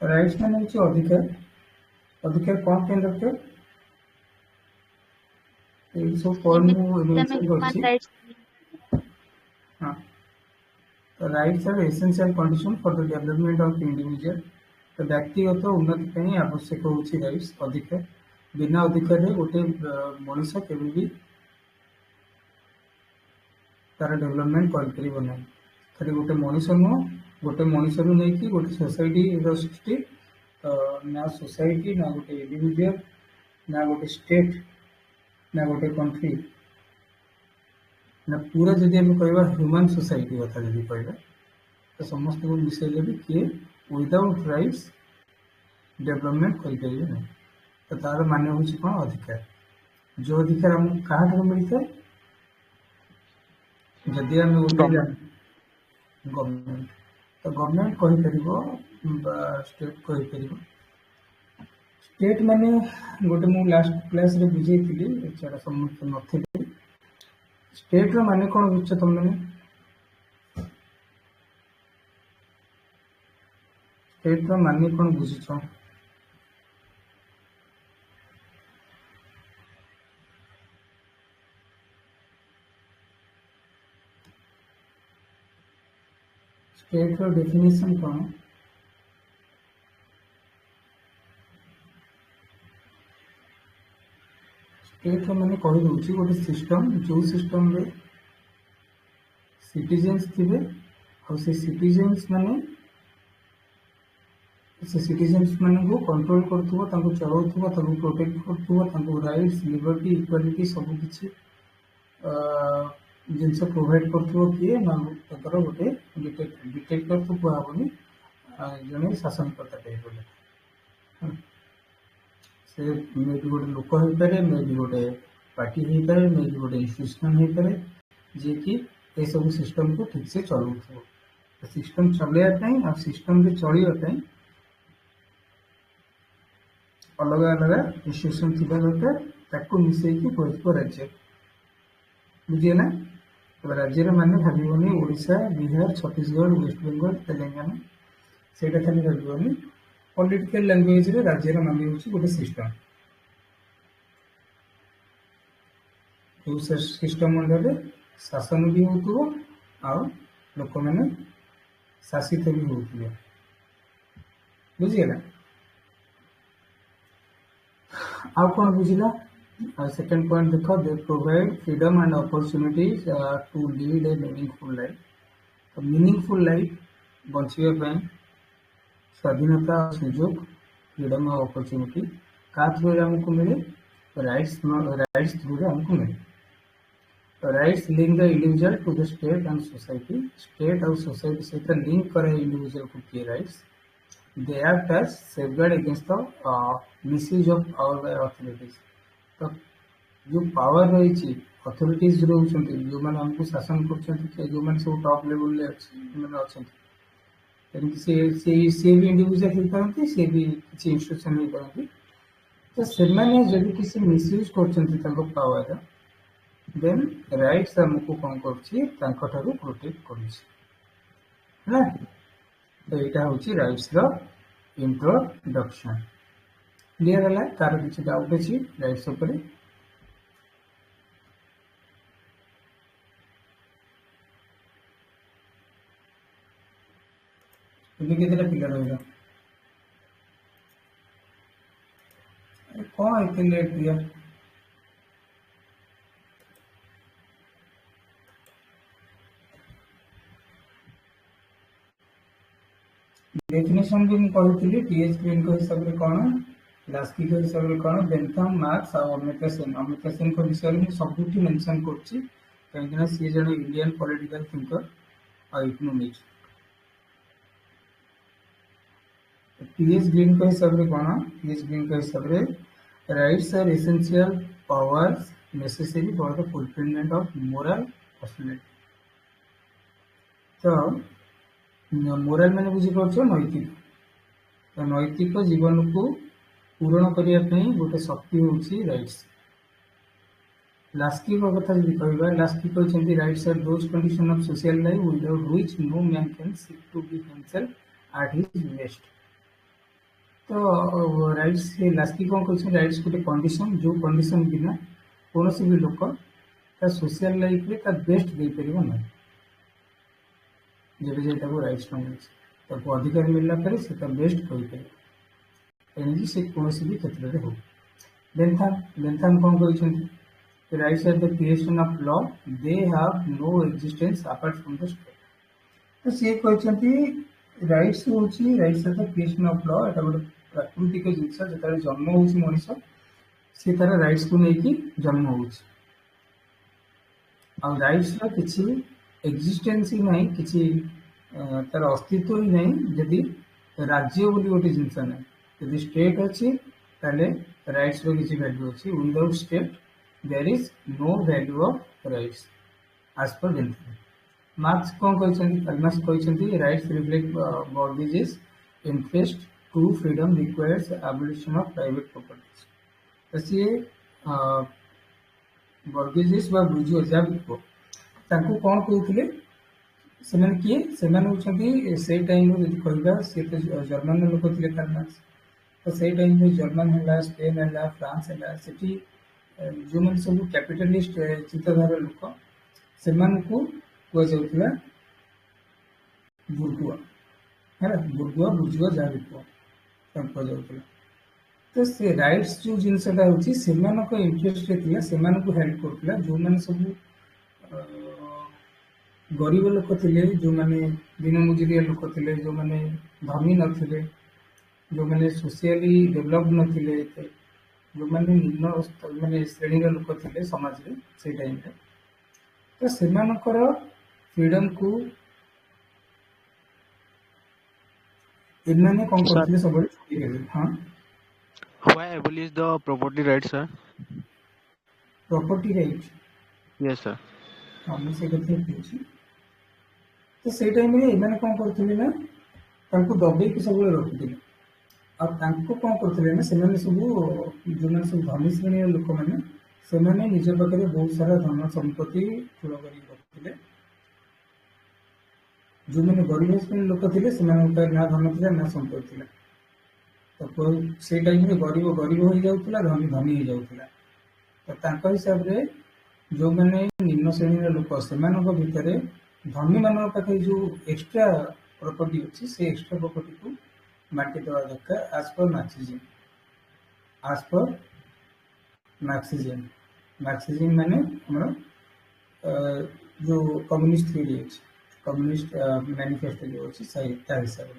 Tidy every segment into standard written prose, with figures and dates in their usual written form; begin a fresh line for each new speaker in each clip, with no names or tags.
Rights मान हूँ अधिकार। अधिकार कौन पे दरकार ये सब पॉइंट मु मेंशन
ह्यूमन
करछि।
राइट्स
हां, तो rights are essential condition for the development of individual. तो व्यक्तिगत उन्नति ପାଇଁ आवश्यक होछि राइट्स अधिकार। बिना अधिकार रे गोटे मनुष्य केबे भी तार डेवलपमेंट कर परिबो नै। खाली गोटे मनुष्य नु गोटे मनुष्य नु नै कि गोटे सोसाइटी रो सृष्टि ना सोसाइटी ना गोटे इंडिविजुअल ना गोटे स्टेट ना गोटे कंट्री ना पूरा जदि हम कहबा ह्यूमन सोसाइटी कथा जदि कहबा तो समस्त को मिसेले भी किए विदाउट राइट्स डेवलपमेंट कर परिबे नै। तो तार मान्य होछि कोन अधिकार। जो अधिकार हम कहाँ ठार मिलता है जदि हम गोटे गवर्नमेंट तो गवर्नमेंट कहि परिबो बा स्टेट कहि परिबो। स्टेट माने गोटे मु लास्ट क्लास रे बुझेइतिली एछाडा सम्मुख नथिली। स्टेट रो माने कोन बुझछ तुम माने स्टेट रो माने कोन बुझछ स्टेट रो डेफिनेशन कोन स्टेट रो माने कहि दोछि गोटे सिस्टम जो सिस्टम रे सिटीजन्स थिबे और से सिटीजन्स माने से सिटीजन्स मान को कंट्रोल करथुबो तांको चलाउथुबो तांको प्रोटेक्ट करथुबो तांको राइट्स लिबर्टी इक्वालिटी सब किछि जिनस प्रोवाइड करथुबो किए ना तकर गोटे डिटेक्टर तो कुआबनी जने शासनकर्ता टाइप बोले से मे भी गोटे लोक हो पारे मे भी गोटे पार्टी हो पारे मे भी गोटे इंस्टीट्यूशन हो पारे जे कि ए सब सिस्टम को ठीक से चलाउथुबो। सिस्टम चलाइबा आ सिस्टम रे चलिबा अलग अलग इंस्टीट्यूशन थी दरकार ताको मिसेकी कहथिबो राज्य बुझिए ना। तो राज्य माने भाविबनी ओडिशा बिहार छत्तीसगढ़ वेस्ट बेंगल तेलंगाना सेटा खाली भाविबनी पॉलिटिकल लैंग्वेज रे राज्य माने होछि गोटे सिस्टम। तो सिस्टम अंडर शासन भी होतुबो आ लोक माने शासित भी होतुबो बुझिए ना। How कौन बुझिला सेकंड पॉइंट देखो they provide freedom and opportunities to lead a meaningful life. तो मीनिंगफुल लाइफ बंचिबा पय स्वाधीनता सुयोग फ्रीडम और अपॉर्चुनिटी का थ्रू हमको मिले राइट्स थ्रू हमको मिले। तो rights link the individual to the state and society. State और सोसाइटी सहित लिंक करे इंडिविजुअल को किए rights. They act as safeguard against the misuse of power by authorities। तो जो पावर रही अथॉरिटीज रोचंती जो माने हमको शासन करछंती जो माने सब टॉप लेवल ले माने अछंती तेन से भी इंडिविजुअल हो पारंती से भी किसी इंस्टीट्यूशन हो पारंती। तो से माने जब किसी मिसयूज करछंती ताको पावर देन राइट्स हमको कोन करछि ताको थारु प्रोटेक्ट करछि ना। तो यहाँ हूँ राइट्स इंट्रोडक्शन क्लियर है। तार किसी डाउट अच्छी राइट्स उपरे केतटा पिला रहा कौन इतने लेट दिया डेफिनेशन भी मुझे टीएच ग्रीन को हिसाब से कौन लास्की को हिसाब से कौन बेंथम मार्क्स और अमिता सेन को विषय में सबुठी मेंशन करछि कहीं सी जन इंडियन पॉलिटिकल थिंकर और इकोनॉमिक्स। टीएच ग्रीन को हिसाब से कौन टीएच ग्रीन को हिसाब से rights are essential powers necessary for the fulfilment of moral postulate. तो मोराल मैंने बुझीपार नैतिक। तो नैतिक जीवन को पूरण करने गोटे शक्ति हूँ राइट्स। लास्की कथा जी कह लास्की कहते rights are those condition of social life without which no man can seek to be himself at his best. तो राइट्स लास्टली कौन कहते राइट्स गोटे कंडीशन जो कंडीशन बिना कौन भी लोक ता सोशल लाइफ रे ता बेस्ट दे परिबो ना जब जाए राइट्स मिले अधिकार मिलला पर से बेस्ट कही से कौन भी क्षेत्र में हो लेंथाम कौन कहते rights are the creation of law they have no existence apart from the state तो सी कहते राइट्स होची rights are the creation of law एटा गोटे प्राकृतिक जिनस जो जन्म हो मनीष सी तार राइट्स को लेकिन जन्म हो राइट्स किसी एक्जिस्टेंस ही ना कि तार अस्तित्व ही ना जदि राज्य बोली गोटे जिनस ना जदि स्टेट अच्छी राइट्स किसी वैल्यू अच्छी without state there is no value of rights as पर बेनिफिट मार्क्स कौन कहते rights reflect bourgeoisie's interest to freedom requires abolition of private properties तो सी बर्गेजेस व बुर्जुआ जहाँ तांको कौन कहते से किए से टाइम जब कहवा सी तो जर्मन लोक थे कार्ल मार्क्स तो से टाइम जर्मन है स्पेन है फ्रांस है से जो मैंने सब कैपिटलिस्ट चिंताधारा लोक से कहला बुर्जुआ है बुर्जुआ बुर्जुआ जहाँ भी कहुला तो से राइट्स जो जिनसटा हूँ इंटरेस्ट से हेल्प करूला जो मैंने सब गरीब लोक थे जो मैंने दिन मजुरिया लोक थे जो मैंने धनी नथिले जो मैंने सोशियली डेवलप नथिले जो मैंने निम्न माने श्रेणी लोक थे समाज रे से टाइम रे तो सेमानकर फ्रीडम को इन्होंने कौन
Sir,
करते सब हाँ
why abolish the property rights, sir?
Property right
Yes, sir.
हम से कहते हैं तो से टाइम रे इन्होंने कौन करते ना तांको दबे के सब रखुते और तांको कौन करते ना से सब जो मैंने सब धनी श्रेणी लोक मैंने से निज पाखे बहुत सारा धन संपत्ति ठूल कर रखुते जो मैंने गरीब श्रेणी लोक थे से ना धन था ना संपत्ति था तो से टाइम रे गरीब गरीब हो जाऊला धनी धनी हो जाऊला तो तांको हिसाब रे जो मैंने निम्न श्रेणी लोक से भितर धनी मान पाखे जो एक्सट्रा प्रॉपर्टी अच्छी से एक्सट्रा प्रॉपर्टी को बांटी देवा दरकार as per Marxism as per Marxism Marxism माने हमर जो कम्युनिस्ट थ्योरी अच्छी कम्युनिस्ट मैनिफेस्टो जो अच्छी हिसाब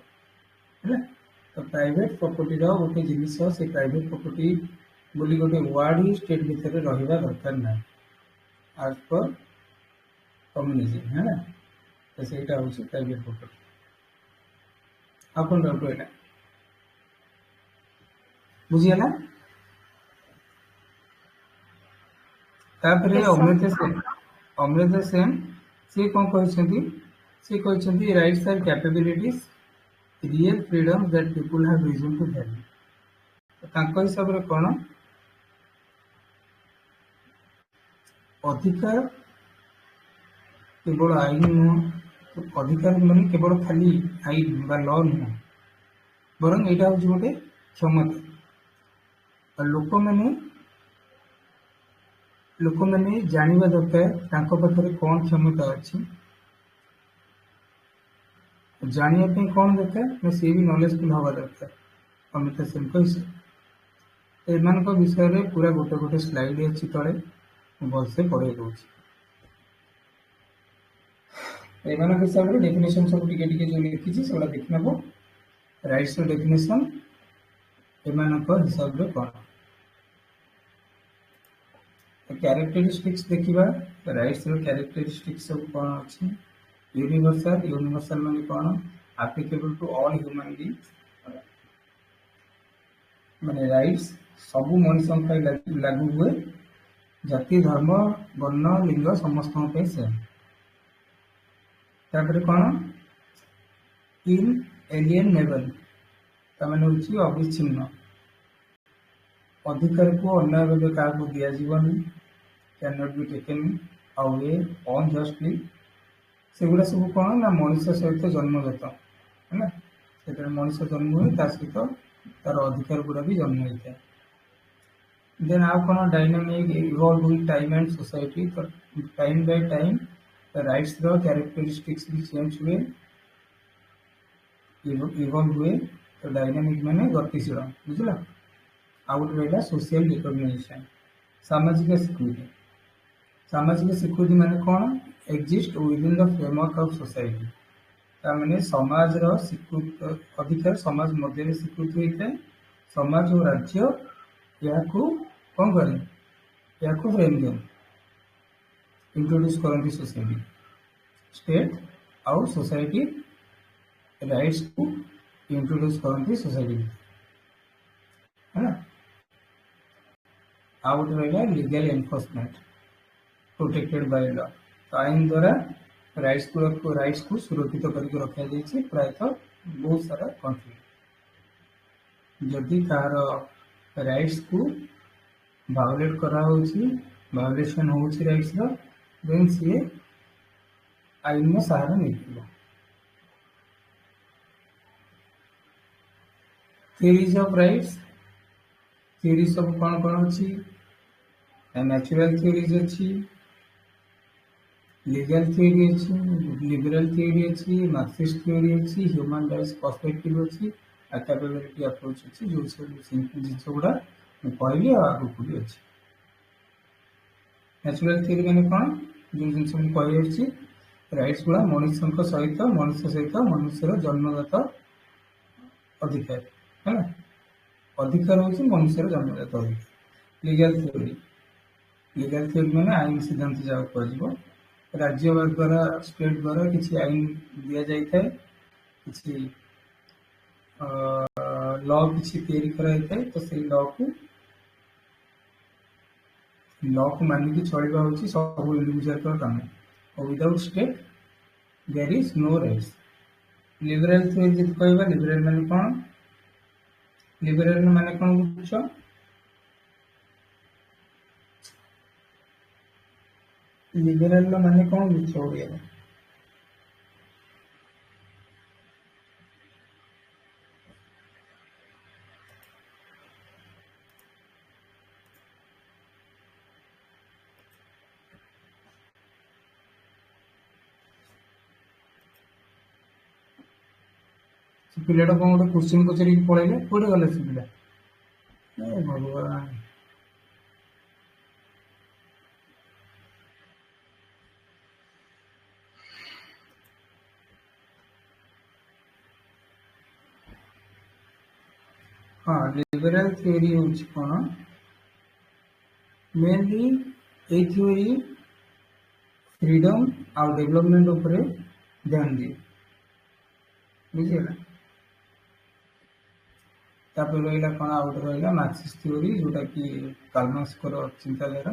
से तो प्राइवेट प्रॉपर्टी गोटे जिनिस से प्राइवेट प्रॉपर्टी बोली गोटे वर्ड ही स्टेट भितर रहा दरकार ना एज पर कम्युनिज्म है ना तो सहीटा हूँ प्राइवेट प्रॉपर्टी आपन डाउट है बुझीगला तापरे
Yes, sir.
अमृता सेन से कौन कहते rights are capabilities real freedom that people have reason to value तांको हिसाब रे कौन अधिकार केवल आईन नुह अधिकार माने केवल खाली आईन बा लॉ नुह बरं यहाँ हूँ गोटे क्षमता लोक मैंने जानिबा दरकार तांको पाखरे कौन क्षमता अच्छी जानिया कौन दरकार ना सी भी नॉलेजफुल हवा दरकार अमिता सेन एमान विषय में पूरा गोटे गोटे स्लाइड अच्छी तले भलसे पढ़े दूसरी एमान हिसाब से डेफिनेशन सब टिके जो लिखी से देख नब राइट्स डेफिनेशन एमान हिसाब से कौन कैरेक्टरिस्टिक्स देखा राइट्स कैरेक्टरिस्टिक्स सब कौन अच्छी यूनिवर्सल यूनिवर्सल माने कौन applicable to all human being माने राइट्स सबू मनुष्य लागू हुए जाति धर्म वर्ण लिंग समस्त सेम तापर कौन इन एलिएनेबल तमाने होची अविच्छिन्न अधिकार को अन्य भाव क्या this one can not be taken away unjustly से गुड़ा सब कौन ना मनुष्य सहित जन्मगत है ना से मनुष्य जन्म हुए सहित तार अधिकार गुड़ा भी जन्म होता है। देन आउ कौन dynamic evolve with time and society, तो टाइम बाय टाइम राइट्स रो कैरेक्टरिस्टिक्स भी चेंज हुए, इवॉल्व हुए। तो डायनामिक माने गतिशील, बुझल। आउ गोटे रहा सोशल रिकग्निशन, सामाजिक स्वीकृति। सामाजिक स्वीकृति माने कौन, exist within the framework of society. तार समाज स्वीकृत अधिकार समाज मध्य स्वीकृत होता है। समाज और राज्य या कौन करे, या फ्रेम दिए इंट्रोड्यूस करती सोसाइटी। स्टेट आउ सोसाइटी राइट्स को इंट्रोड्यूस करती सोसाइटी, है ना। आउ गोटे रहा legal enforcement protected by law. तो आईन द्वारा राइट्स को सुरक्षित करके रखा जाए प्रायतः बहुत सारा कंट्री। जदि कहार राइट्स को भायोलेट करा भायोलेसन हो राइट्स देन सी आईन में सहारा नहीं। थ्योरीज ऑफ राइट्स, थ्योरीज सब कौन कौन अच्छी, नेचुरल थ्योरीज अच्छी, लीगल थ्योरी अच्छी, लिबरल थ्योरी अच्छी, मार्क्सिस्ट थ्योरी अच्छी, ह्यूमन राइट्स पर्सपेक्टिव अच्छी, कैपेबिलिटी अप्रोच अच्छी, जो सब जिन गुड़ा कहली आगू भी अच्छी। नेचुरल थ्योरी मैंने कौन, जो जिन कही राइट्स गुड़ा मनुष्य सहित मनुष्यर जन्मगत अधिकार, है ना। अधिकार हूँ मनुष्यर जन्मगत अधिकार। लीगल थ्योरी मैंने आईन सिद्धांत जहाँ कह राज्य द्वारा स्टेट द्वारा किसी आईन दि जाए, किसी लॉ किसी तैयारी कराई, तो से लॉ को मानिक चलवा हूँ सब इंडिविजुअल काम। Without state there is no rights. Liberal theory जब कह, लिबरल माने कौन, लिबरल माने कौन बुझ, लिबरल माने कौन बुझ ओडिया। पिलाटा कौन गोटे क्वेश्चन पचारि पलैले कौटे गले से पिला, भगवान। हाँ, लिबरल थ्योरी हूँ कौन, मेनली ए थ्योरी फ्रीडम आउ डेवलपमेंट उपरे ध्यान दिए, बुझेगा। तापर रहा कौन, आउ गोटे रहा मार्क्सिस्ट थ्योरी, जोटा कि कार्ल मार्क्स चिंताधारा।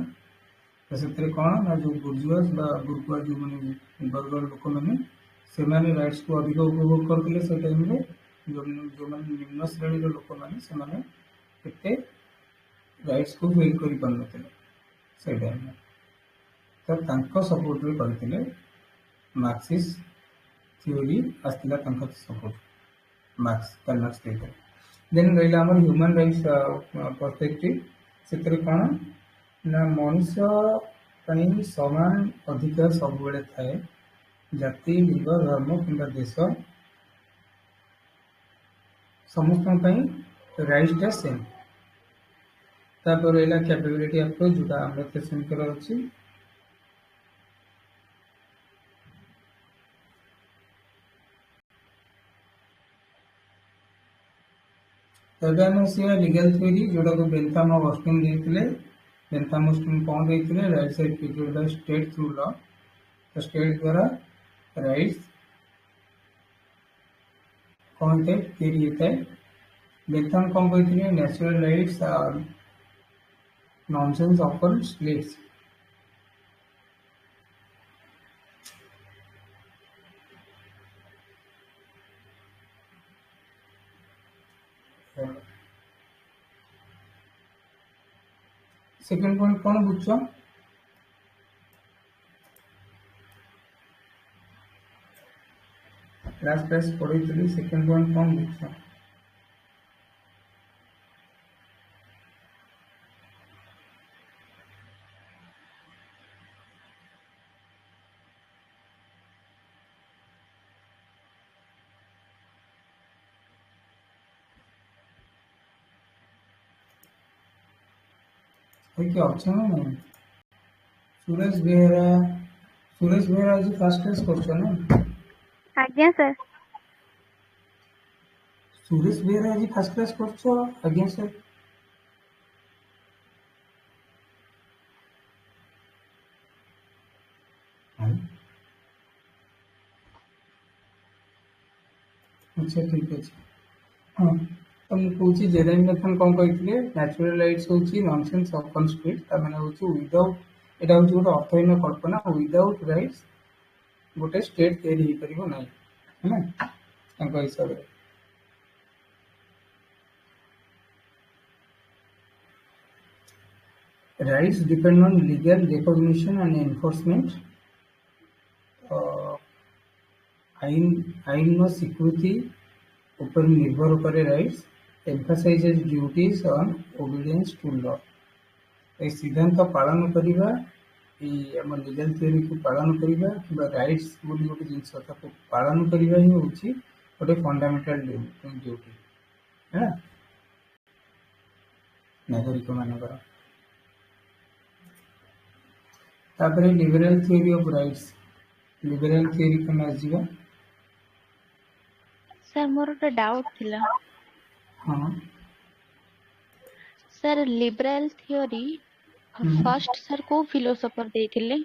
तो से कौन ना, जो बुर्जुआस गुरुकुआ जो मैंने वर्ग लोक मैंने से राइट्स को अधिक उपभोग करते से टाइम जो मैंने निम्न श्रेणी लोक मैंने राइट्स को फिल कर पार से टाइम तो सपोर्ट में करते मार्क्सिस्ट थ्योरी आसला सपोर्ट मार्क्स कार्ल मार्क्स देते। देन रहा ह्यूमन राइट्स पर्सपेक्टिव, से कौन ना मनुष्य समान अधिकार सब बेले थाए, जाति लिंग धर्म कि देश समस्त राइट्स सेम। तापर रहा कैपेबिलिटी अप्रोच, जोटा अमर्त्य सेन अच्छी। लीगल थ्योरी, जोटा को बेंथम और ऑस्टिन देते। बेंथम ऑस्टिन कौन देते, rights are created by state through law. तो स्टेट द्वारा राइट्स कौन थे तैयारी होता है। बेंथम कौन कहते, natural rights are nonsense upon stilts. Second point कौन बुझ, क्लास क्लास पढ़ी। सेकंड पॉइंट कौन बुझ, है कि ऑप्शन में नहीं सुरेश बेहरा सुरेश बेहरा आज फास्ट क्लास करछो ना
आज्ञा सर
सुरेश बेहरा आज फास्ट क्लास करछो आज्ञा सर हाँ, अच्छा ठीक है हाँ तो ମୁଁ କହୁଛି ଜେରେମି ବେଥନ୍ କ'ଣ କହିଥିଲେ ନ୍ୟାଚୁରାଲ ରାଇଟ୍ସ ହେଉଛି ନନସେନ୍ସ ଅପନ୍ ଷ୍ଟ୍ରିଟ୍ ତା ମାନେ ହେଉଛି ୱିଦାଉଟ୍ ଏଇଟା ହେଉଛି ଗୋଟେ ଅର୍ଥହୀନ କଳ୍ପନା ୱିଦାଉଟ୍ ରାଇଟ୍ସ ଗୋଟେ ଷ୍ଟେଟ୍ ତିଆରି ହେଇପାରିବ ନାହିଁ ହେଲା ତାଙ୍କ ହିସାବରେ rights depend on legal recognition and enforcement आईन आईन स्वीकृति ऊपर निर्भर करे rights emphasizes duties on obedience to law ए सिद्धांत पालन करवा आम लीगल थ्योरी को पालन करवा कि राइट्स बोली गोटे जिनस पालन करवा ही होची गोटे फंडामेंटल ड्यूटी है नागरिक मानकर तापर liberal theory of rights liberal theory कम आजीवा
सर मोर गोटे डाउट थिला
हाँ
sir liberal theory first sir को फिलोसोफर देथिले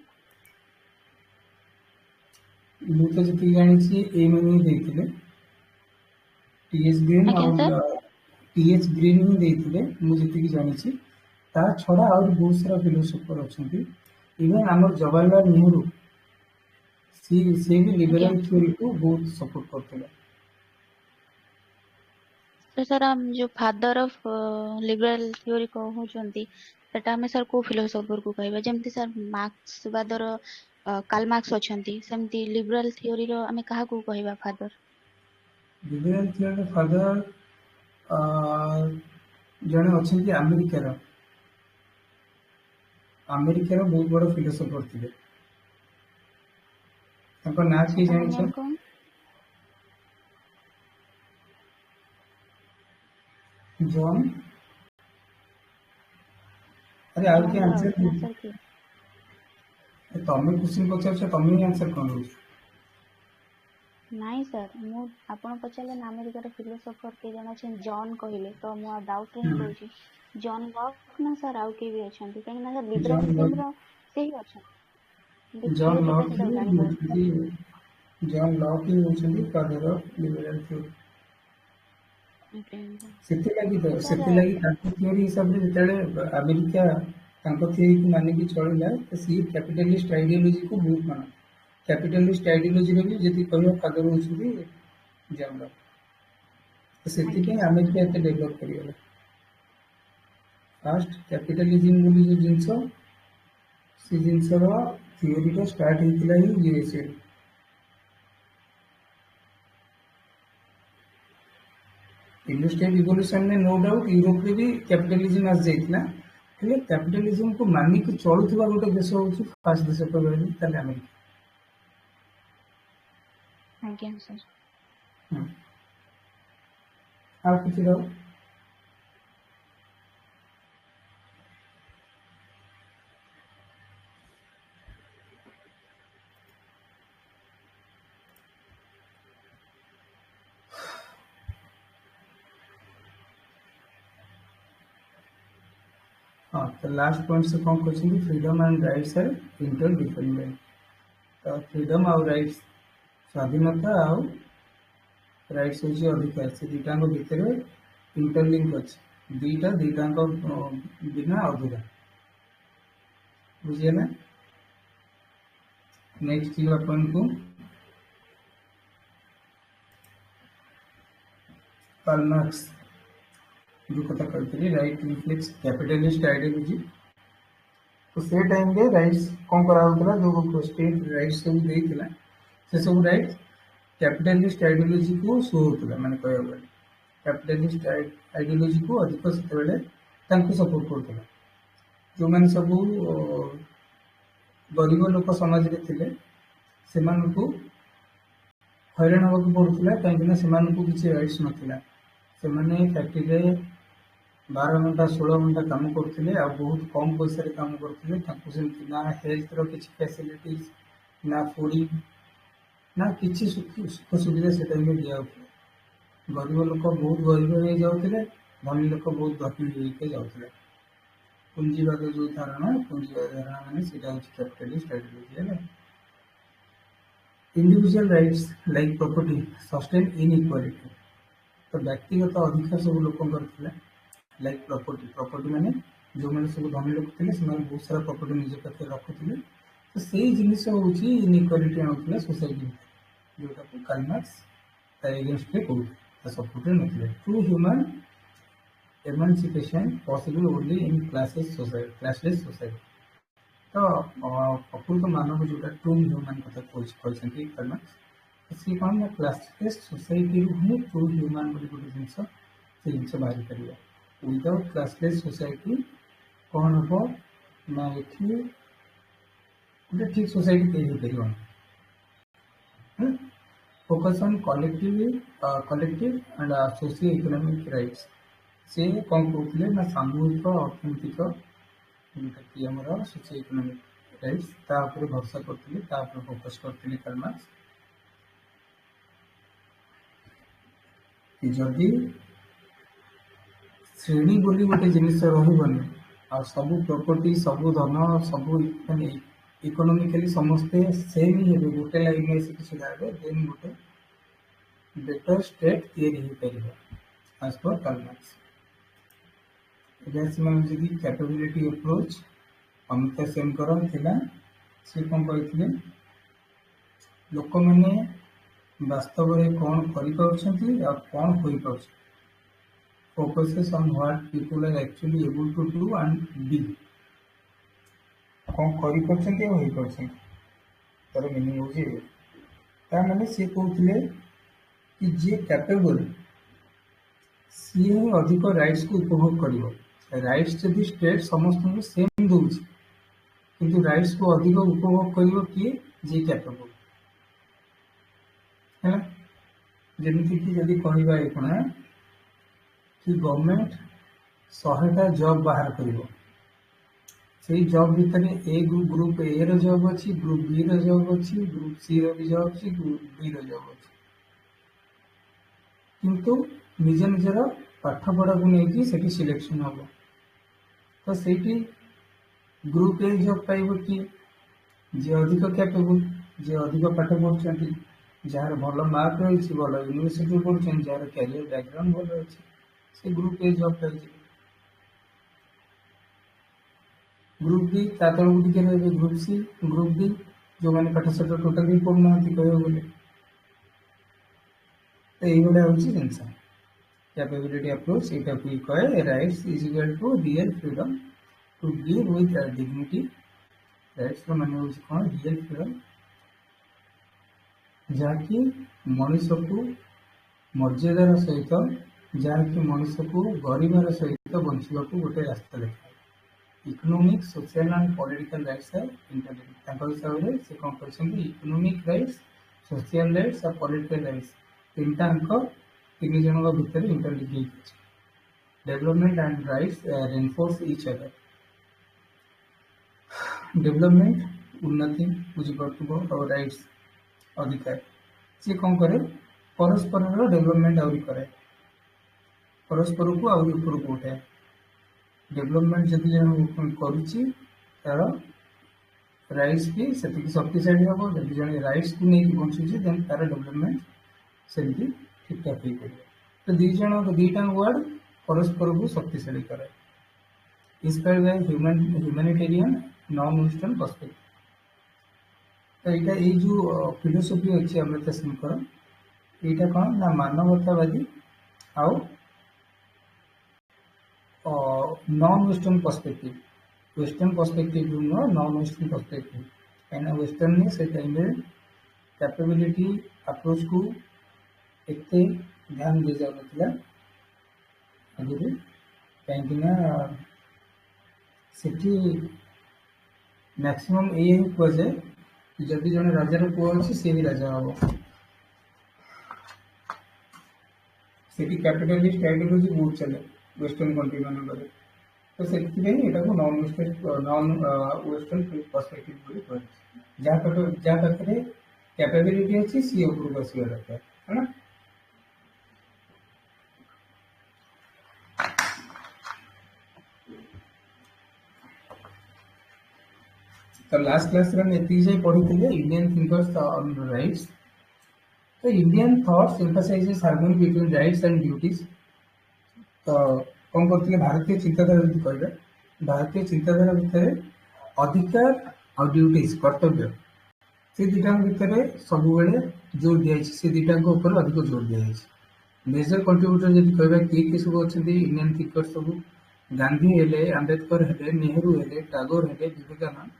ମୁଁ ତ ଯେତିକି ଜାଣିଛି ଏଇମାନେ ହିଁ ଦେଇଥିଲେ टीएच ग्रीन
ଆଜ୍ଞା
और
ସାର୍
टीएच ग्रीन ହିଁ ଦେଇଥିଲେ ମୁଁ ଯେତିକି ଜାଣିଛି ତା ଛଡ଼ା ଆହୁରି ବହୁତ ସାରା ଫିଲୋସୋଫର ଅଛନ୍ତି ଇଭେନ୍ ଆମର ଜବାହରଲାଲ ନେହେରୁ ସେ ବି
ଆଜ୍ଞା
ଲିବରାଲ ଥ୍योरीକୁ ବହୁତ ସପୋର୍ଟ କରୁଥିଲେ
तो सर हम जो फादर ऑफ लिबरल थ्योरी कहउचंती सेटा हमें सर को फिलोसोफर को कहबा जेमति सर मार्क्सवादर कार्ल मार्क्स अछंती सेमति लिबरल थ्योरी रो हमें काहा को कहबा फादर
ଲିବରାଲ ଥ୍योरीର ଫାଦର ଜଣେ ଅଛନ୍ତି ଆମେରିକାର ବହୁତ ବଡ଼ ଫିଲୋସୋଫର ଥିଲେ ତାଙ୍କ ନାଁ କିଏ
तांको
ଜାଣିଛ
नेम कौन
ଜନ୍ ଆରେ ଆଉ କିଏ
जॉन
ଆନ୍ସର
लॉक ना सर की
ତମେ क्वेश्चन ପଚାରୁଛ ତମେ ହିଁ ଆନ୍ସର କଣ ଦଉଛ
ନାଇଁ ସାର୍ ମୁଁ ଆପଣ ପଚାରିଲେ ନା ଆମେରିକାର ଫିଲୋସୋଫର କିଏ ଜଣେ ଅଛନ୍ତି ଜନ୍ କହିଲେ ତ ମୁଁ ଡାଉଟ୍ ରେ ହିଁ କହୁଛି ଜନ୍ ଲକ୍ ନା ସାର୍ ଆଉ କିଏ ବି ଅଛନ୍ତି କାହିଁକି ନା ସାର୍ ଲିବରାଲ
ଜନ୍
ଥିଓରିର
ଲକ୍
ସେ ହିଁ ଅଛନ୍ତି କିନ୍ତୁ
ଜନ୍
କିଏ ସେଟା
ଲକ୍
ସେଟା
ହିଁ
ଜାଣିପାରୁନି
ହେଉଛନ୍ତି ଜନ୍ ଲକ୍ ହିଁ ହେଉଛନ୍ତି ଫାଦର ଅଫ୍ ଲିବରାଲ ଥିଓରି ସେଥିଲାଗି ତ
ସାର୍
ସେଥିଲାଗି ତାଙ୍କ ଥିଓରି ହିସାବରେ ଯେତେବେଳେ ଆମେରିକା ତାଙ୍କ ଥିଓରିକୁ ମାନିକି ଚଳିଲା ତ ସିଏ କ୍ୟାପିଟାଲିଷ୍ଟ ଆଇଡିଓଲୋଜିକୁ ବହୁତ ମାନ କ୍ୟାପିଟାଲିଷ୍ଟ ଆଇଡିଓଲୋଜିର ବି ଯଦି କହିବା ଫାଦର ହେଉଛନ୍ତି ଜନ୍ ଲକ୍ ତ ସେଥିପାଇଁ
ଆଜ୍ଞା
ଆମେରିକା ଏତେ ଡେଭଲପ୍ କରିଗଲା ଫାଷ୍ଟ କ୍ୟାପିଟାଲିଜିମ୍ ବୋଲି ଯେଉଁ ଜିନିଷ ସେ ଜିନିଷର ଥିଓରିଟା ଷ୍ଟାର୍ଟ ହେଇଥିଲା ହିଁ ୟୁଏସ୍ଏରୁ इंडस्ट्रियल रिवोल्यूशन में नो डाउट यूरोप रे भी कैपिटलिज्म आस जाइतिला हेले कैपिटलिज्म को मानिक चलुवा गोटे देश हूँ फास्ट देश कहले ताले अमेरिका
ଆଜ୍ଞା ସାର୍
आ किसी डाउट हाँ तो लास्ट पॉइंट से कौन question freedom and rights are interdependent तो फ्रीडम आउ राइट्स स्वाधीनता आउ राइट्स होची अधिकार से दुटाक भितर इंटरलिंक अच्छे दुटाक बिना अधूरा बुझीगला नेक्स्ट जो अपन को कार्ल मार्क्स जो कथा कहते राइट रिफ्लेक्स कैपिटलिस्ट आइडियोलॉजी तो से टाइम रे राइट्स कौन करा जो स्टेट राइट्स सब देइतिला से सब राइट्स कैपिटलिस्ट आइडियोलॉजी को शो होता माने कहया गले कैपिटलिस्ट आइडियोलॉजी को अधिक सेतेबेले तांको सपोर्ट करथिला जो माने सब गरीब लोक समाज रे थिले सेमानकु हैरान होगा पड़ूला कहीं से किसी राइट्स नाला से फैक्ट्री 12 घंटा 16 घंटा काम करते आ बहुत कम पैसा काम करते ना हेल्थ किसी फैसिलिटीज ना फूडिंग ना किसी सुख सुविधा से टाइम में दिया गरीब लोक बहुत गरीब हो जाते धनी लोक बहुत धनी होके जाते पुंजीवाद जो धारणा पुंजीवाद धारणा मैंने कैपिटलिस्ट आइडियोलॉजी है individual rights like property sustain inequality तो व्यक्तिगत अधिकार सब लोक लाइक प्रॉपर्टी प्रॉपर्टी माने जो मैंने सब धनी लोक थे बहुत सारा प्रॉपर्टी निज पाखे रखुले तो से जिनस हूँ इनइक्वालिटी आनुला सोसाइटी जोटा को कार्ल मार्क्स एगेंस्ट कहते सपोर्ट नथिले true human emancipation possible only in classless society तो प्रकृत मानव जोटा ट्रू ह्यूमन कथा कहते कार्ल मार्क्स सी कौन ना क्लासलेस सोसाइटी ही ट्रू ह्यूमन गोटे जिनस से जिन बाहरी पार विदाउट क्लासलेस सोसाइटी कौन हम ना ये गोटे ठीक सोसाइटी कहीं हो पार focus on collective and socio economic rights से कौन कहते ना सामूहिक अर्थनैतिक जोटा कि आम सोशियो इकोनॉमिक राइट्स भरोसा करते फोकस करते कार्ल मार्क्स जदि श्रेणी बोली गोटे जिनिस रही आ सब प्रॉपर्टी सब धन सब माने इकोनॉमिकली समस्ते सेम ही हे गोटे लाइन में किसी देन गोटे बेटर स्टेट तैयारी हो पार एज पर कार्ल मार्क्स जी कैपेबिलिटी अप्रोच अमिता सेनकर थिला से कौन कहते लोक मैंने वास्तव में कौन कर कौन हो पार focuses on what people are actually able to do and be कौन कर तार मीनिंग हो माने सी कहते कि जी कैपेबल सी ही अधिक राइट्स को उपभोग कर राइट्स जब स्टेट समस्त सेम दौर किंतु राइट्स को अधिक उपभोग कर किए जी कैपेबल है जमीक जदि कहवा कौन कि गवर्नमेंट 100टा जॉब बाहर कर से जॉब भितर ए ग्रुप ए रो जॉब अच्छी ग्रुप बी रो जॉब अच्छी ग्रुप सी रो भी जॉब अच्छी ग्रुप डी रो जॉब अच्छी किंतु निज निजर पाठपढ़ा को लेकिन सिलेक्शन हम तो से ग्रुप ए जॉब पाइब किए जी अधिक कैपेबल जी अधिक पाठ पढ़ुं जार भल मार्क रही भल यूनिवर्सिटी पढ़ुं जार कैरियर बैकग्राउंड भल अच्छे से ग्रुप ए जॉब पाई ग्रुप बी तलू टे रही ग्रुप सी ग्रुप डी जो मैंने पाठ साठ टोटाल भी पढ़ुना कह बोले तो ये हूँ जिनस कैपेबिलिटी अप्रोच यहाँ को कहे rights is equal to real freedom to live with dignity rights माने हूँ कौन रियल फ्रीडम जहाँकि मनुष्य को मर्यादार सहित जहाँकि मनुष्य को गरीबार सहित बंचवा को गोटे रास्ता देखा economic social and political rights है इंटरलिंक्ड हिसाब से कौन कहते इकोनॉमिक राइट्स सोशल राइट्स और पॉलिटिकल राइट्स तीनटा तीन जन भितर interlink development and rights reinforce each other development उन्नति बुझीपार और राइट्स अधिकार सी कौन करे परस्पर डेवलपमेंट आउरी करे परस्पर को आउरी ऊपर को उठाए डेवलपमेंट जब जन कर राइट्स भी से शक्तिशाली हम जब जन राइट्स को नहीं बचुचे देन तार डेवलपमेंट सेमती ठीक ठाक हो पार तो दीटा वर्ड परस्पर को शक्तिशाली करे inspired by humanitarian non western perspective तो यहाँ ये जो फिलोसफी अच्छी अमृता सेनकर यहाँ कौन ना मानवतावादी आउ नॉन वेस्टर्न पर्सपेक्टिव नुह नॉन वेस्टर्न पर्सपेक्टिव कहीं वेस्टर्न ने से टाइम कैपेबिलिटी अप्रोच को एत ध्यान दी जाऊला आगे कहीं मैक्सिमम ये कहुए जदि जन राजार पुओ अच्छी सी भी राजा हम से कैपिटलिस्ट आइडियोलॉजी बहुत चले वेस्टर्न कंट्री मानक तो से नॉन वेस्टर्न पर्सपेक्टिव जहाँ पाखे कैपेबिलिटी अच्छी सी उपरको आसवा दरकार है ना। तो लास्ट क्लास रे पढ़ी इंडियन थिंकर्स ऑन राइट्स। तो Indian thoughts emphasises harmony between rights and duties. तो कौन करते भारतीय चिंताधारा यदि कहबा भारतीय चिंताधारा भितर अधिकार और ड्यूटीज कर्तव्य से दुटा भितर सब जोर दिया से दुटा ऊपर अधिक जोर दिया। मेजर कंट्रीब्यूटर जब कहबा किए सब अच्छा इंडियन थिंकर्स सब गांधी हेले आंबेडकर हेले नेहरू हेले टागोर हेले विवेकानंद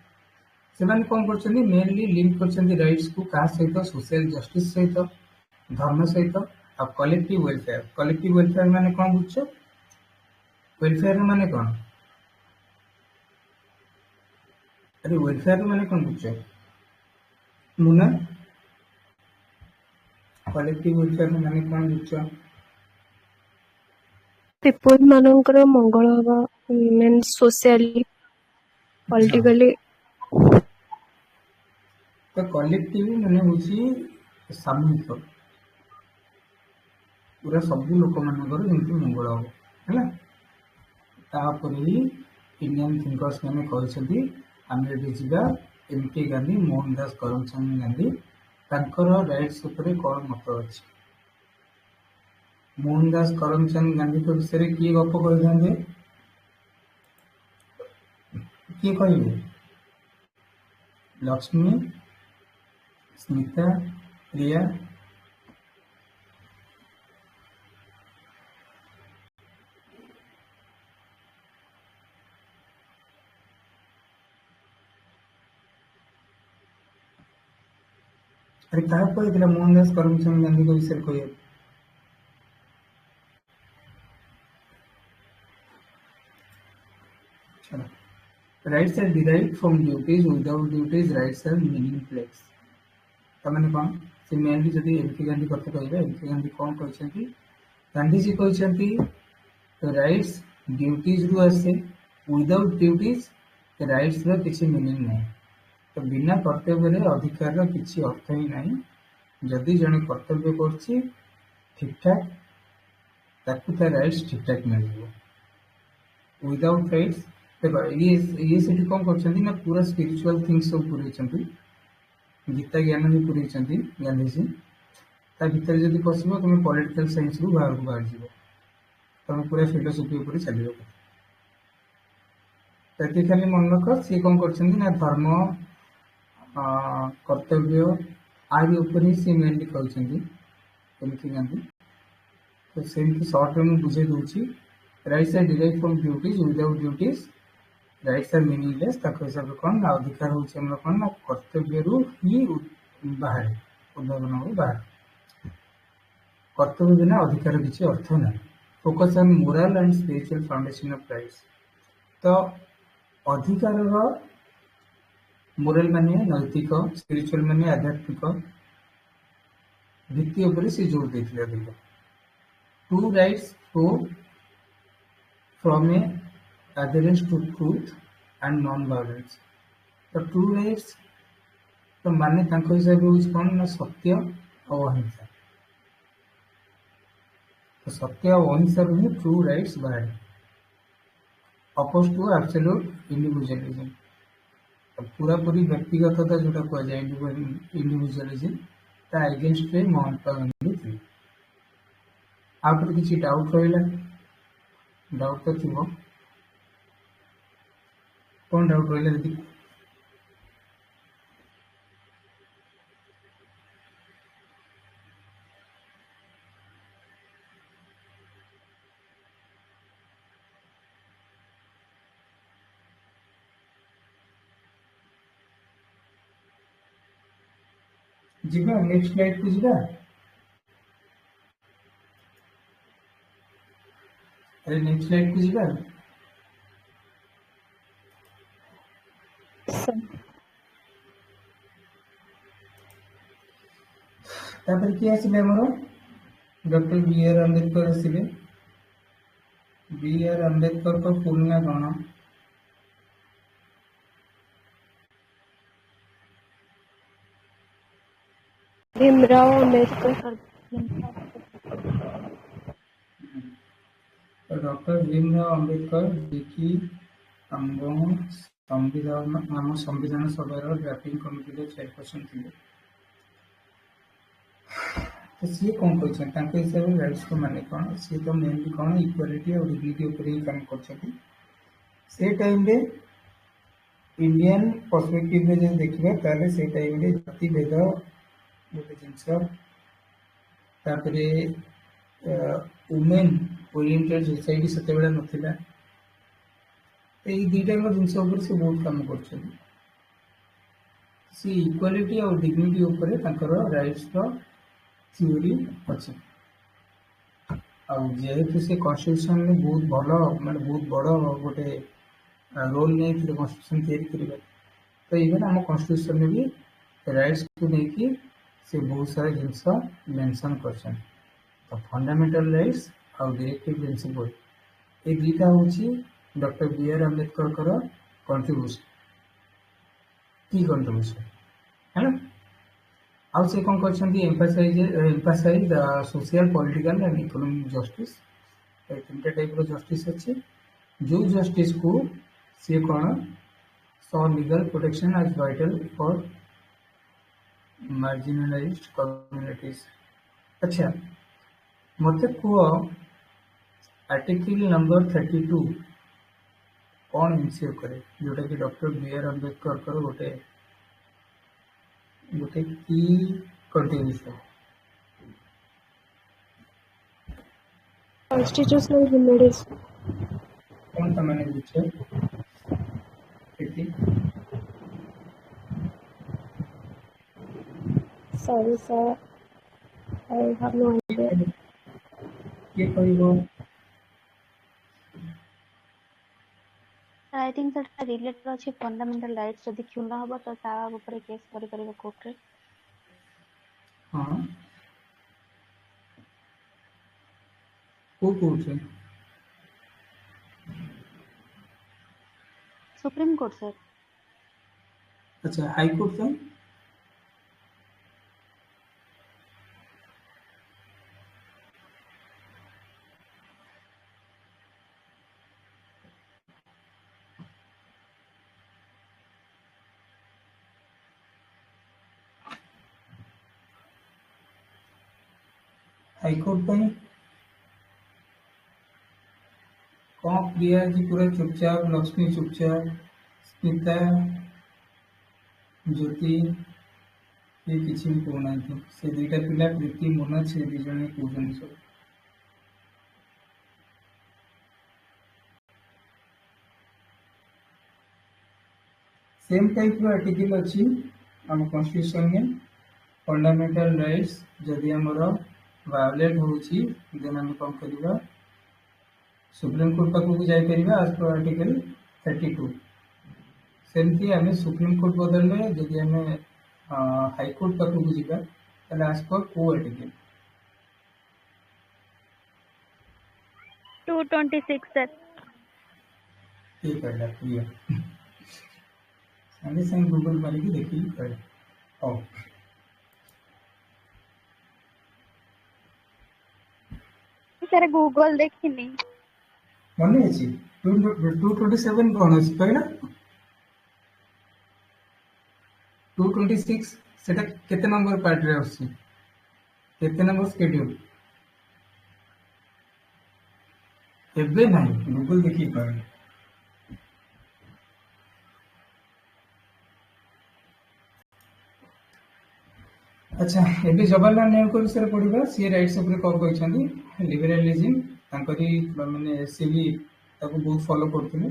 से कौन कर मेनली लिंक कर राइट्स को क्या सहित सोशल जस्टिस सहित धर्म सहित और कलेक्टिव वेलफेयर माने कौन बुझ वेलफेयर माने कौन अरे वेलफेयर माने कौन बुझ मुना कलेक्टिव वेलफेयर माने कौन बुझ
पीपल मानकर मंगल हवा मीन सोशली पॉलिटिकली।
तो कलेक्टिव माने होची सामूहिक पूरा सब लोक मानकर जेमती मंगल हम है तापर ही इंडियन थिंकर्स मैंने कहते आम ये जा एम.के. गांधी मोहनदास करमचंद गांधी तांकर राइट्स उपरे कौन मत अच्छे। मोहनदास करमचंद गांधी के विषय में किए गप कही किए कहे लक्ष्मी स्मिता प्रिया अरे क्या कही मोहनदास करमचंद गांधी के विषय कह rights are derived from duties without duties rights are meaningless. तमाने कौन से मेनली जब एम.के. गांधी कथा कहबा एम.के. गांधी कौन कहते गांधीजी कहते राइट्स ड्यूटीज रु आसे विदाउट ड्यूटीज राइट्स रो किसी मीनिंग नहीं। तो बिना कर्तव्य अधिकार किसी अर्थ ही नहीं। जदि जड़े कर्तव्य कर ठीक ठाक ताकू राइट्स ठीक ठाक मिल विदाउट राइट्स देखो ये से कौन कर पूरा स्पिरिचुअल थिंग्स सब पूरे गीता ज्ञान भी पूरे गांधीजी भर जब पशु तुम पॉलिटिकल साइंस रु बाहर को बाहर जीव तुम पूरा फिलोसफी उपर चलो तो खाली मन रख सी कौन कर धर्म कर्तव्य आदि ऊपर ही सी मेनली कहते गांधी। तो सेमती सर्ट में बुझे दूसरी rights are derived from duties without duties rights are meaningless हिसाब से कौन अधिकार हूँ कौन ना कर्तव्य ही बाहर उद्भावन हो बाहर कर्तव्य बिना अधिकार किसी अर्थ ना। Focus on moral and spiritual foundation of rights. तो अधिकार मोरल माने नैतिक स्पिरिचुअल माने आध्यात्मिक भित्ति उपर से जोर देते अधिक। To rights flow from a adherence to truth and non-violence। तो ट्रू राइट्स तो माने हिसाब से कौन ना सत्य और अहिंसा। तो सत्य और अहिंसा ही ट्रू राइट्स बाहर अपोज टू एब्सोल्यूट इंडिविजुअलिज्म। तो पूरा पूरी व्यक्तिगतता जोटा कहुए इंडिविजुअलिज्म ता अगेंस्ट रे महात्मा गांधी थे। आप किसी डाउट रहा डाउट तो थी कौन डाउट रहा दीदी जीवा नेक्स्ट स्लाइड को जीवा। अरे नेक्स्ट स्लाइड को जीवा। किए आसिले डॉक्टर बी आर अम्बेडकर आसिले बी आर अम्बेडकर का फुल ना कौन?
भीमराव अम्बेडकर।
सर
डॉक्टर भीमराव अम्बेडकर जी आम संविधान सभा ड्राफ्टिंग कमिटी चेयरपर्सन थे। तो सी कौन कर हिसाब से राइट्स को माने कौन? सी तो मेनली कौन इक्वालिटी और डिग्निटी ऊपर ही काम कर टाइम रे इंडियन पर्सपेक्टिव रे जब देखिबा ताले से टाइम रे जाति भेद गोटे जिनस तापरे वुमेन ओरिएंटेड सोसाइटी सेते बेला नथिला। तो ये दुईटा जिनस ऊपर से बहुत काम कर इक्वालिटी और डिग्निटी ऊपर तांकर राइट्स रो थ्योरी अच्छे। जेहेतु से कन्स्टिट्यूशन में बहुत भल माने बहुत बड़ गोटे रोल नहीं कन्स्टिट्यूशन तैयारी करिबा। तो इवन आम कन्स्टिट्यूशन में भी राइट्स को लेकिन से बहुत सारा जिनस मेंशन करछन। तो फंडामेंटल राइट्स और डायरेक्टिव प्रिंसिपल ये दुईटा होची डॉक्टर बी आर अम्बेडकर कर कंट्रीब्यूशन की कंट्रीब्यूशन है ना। आउ से कौन करछंती emphasize social political and economic justice. तीन टाइप रो जस्टिस अच्छे जो जस्टिस को सी कौन saw legal protection as vital for marginalized communities. अच्छा मत कह आर्टिकल नंबर 32 कौन इनश्योर करे जोटा कि डॉक्टर बी आर अम्बेडकर कर गोटे गोटे की कंट्रीब्यूशन।
Constitutional remedies.
कौन सा मैंने पूछे
sorry sir, I have no idea.
ये कहबो
आई थिंक दैट रिलेटेड अछि फंडामेंटल राइट्स जदि क्षुण्ण हबो तो ता ऊपर केस करि परिबो कोर्ट रे।
हाँ को कोर्ट
सुप्रीम कोर्ट सर।
अच्छा हाई कोर्ट से हाईकोर्ट पर कौन प्रिया जी पूरा चुपचाप लक्ष्मी चुपचाप स्मिता ज्योति ये किसी भी कहना से दुईटा पिला प्रीति मनोज से दी जन कहते सब सेम टाइप रो आर्टिकल अच्छी आम कॉन्स्टिट्यूशन में फंडामेंटल राइट्स जदि आमर वायोलेट होची देन आम कौन करवा सुप्रीम कोर्ट पाखक जापर आज पर आर्टिकल 32। सेमती आम सुप्रीम कोर्ट बदल में जदि आम हाईकोर्ट पाखक जावा आज पर को आर्टिकल
226 सर।
ठीक है क्लियर संगे संगे गूगल मारिकी देखी कह हाँ
सर गूगल देखिनी
मन अच्छी 227 कौन अच्छी कहना 226 सेटा केते नंबर पार्ट रे आसी केते नंबर शेड्यूल एबे नहीं गूगल देखी कहना। अच्छा एबे जवाहरलाल नेहरू को विषय पढ़ा सी राइट्स ऊपर कौन कहते लिबरालिज्म तांकरी माने से भी ताको बहुत फॉलो करथिले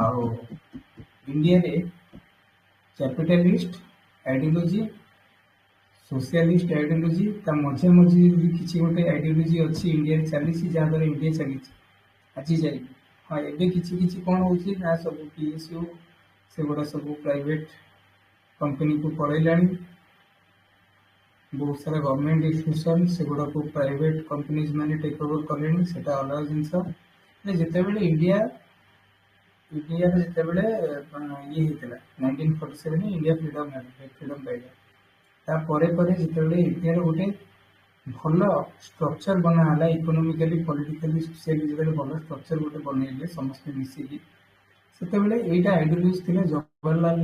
आउ इंडिया रे कैपिटलिस्ट आइडियोलॉजी सोशलिस्ट आइडियोलॉजी ता मझे मझे किसी गोटे आइडियोलॉजी अच्छी इंडिया चली जहाँ द्वारा इंडिया चली आज जाए। हाँ एबे किसी किसी कौन होची ना सब पीएसयू से गुड़ा सब प्राइवेट कंपनी को पड़ेलानी बहुत सारा गवर्नमेंट इंस्टीट्यूशन से गुड़ा को प्राइवेट कंपनीज मैंने टेक ओवर कले से अलग जिनस ଯେତେବେଳେ ଇଣ୍ଡିଆରେ ଯେତେବେଳେ ଇଏ ହେଇଥିଲା 1947 ଇଣ୍ଡିଆ ଫ୍ରିଡମ ପାଇଲା। ତାପରେ ପରେ ଯେତେବେଳେ ଇଣ୍ଡିଆର ଗୋଟେ ଭଲ ଷ୍ଟ୍ରକ୍ଚର ବନା ହେଲା, ଇକୋନୋମିକାଲି ପଲିଟିକାଲି ସୋସିଆଲି ଯେତେବେଳେ ଭଲ ଷ୍ଟ୍ରକ୍ଚର ଗୋଟେ ବନେଇଲେ ସମସ୍ତେ ମିଶିକି, ସେତେବେଳେ ଏଇଟା ଆଇଡିଓଲୋଜି ଥିଲା ଜବାହରଲାଲ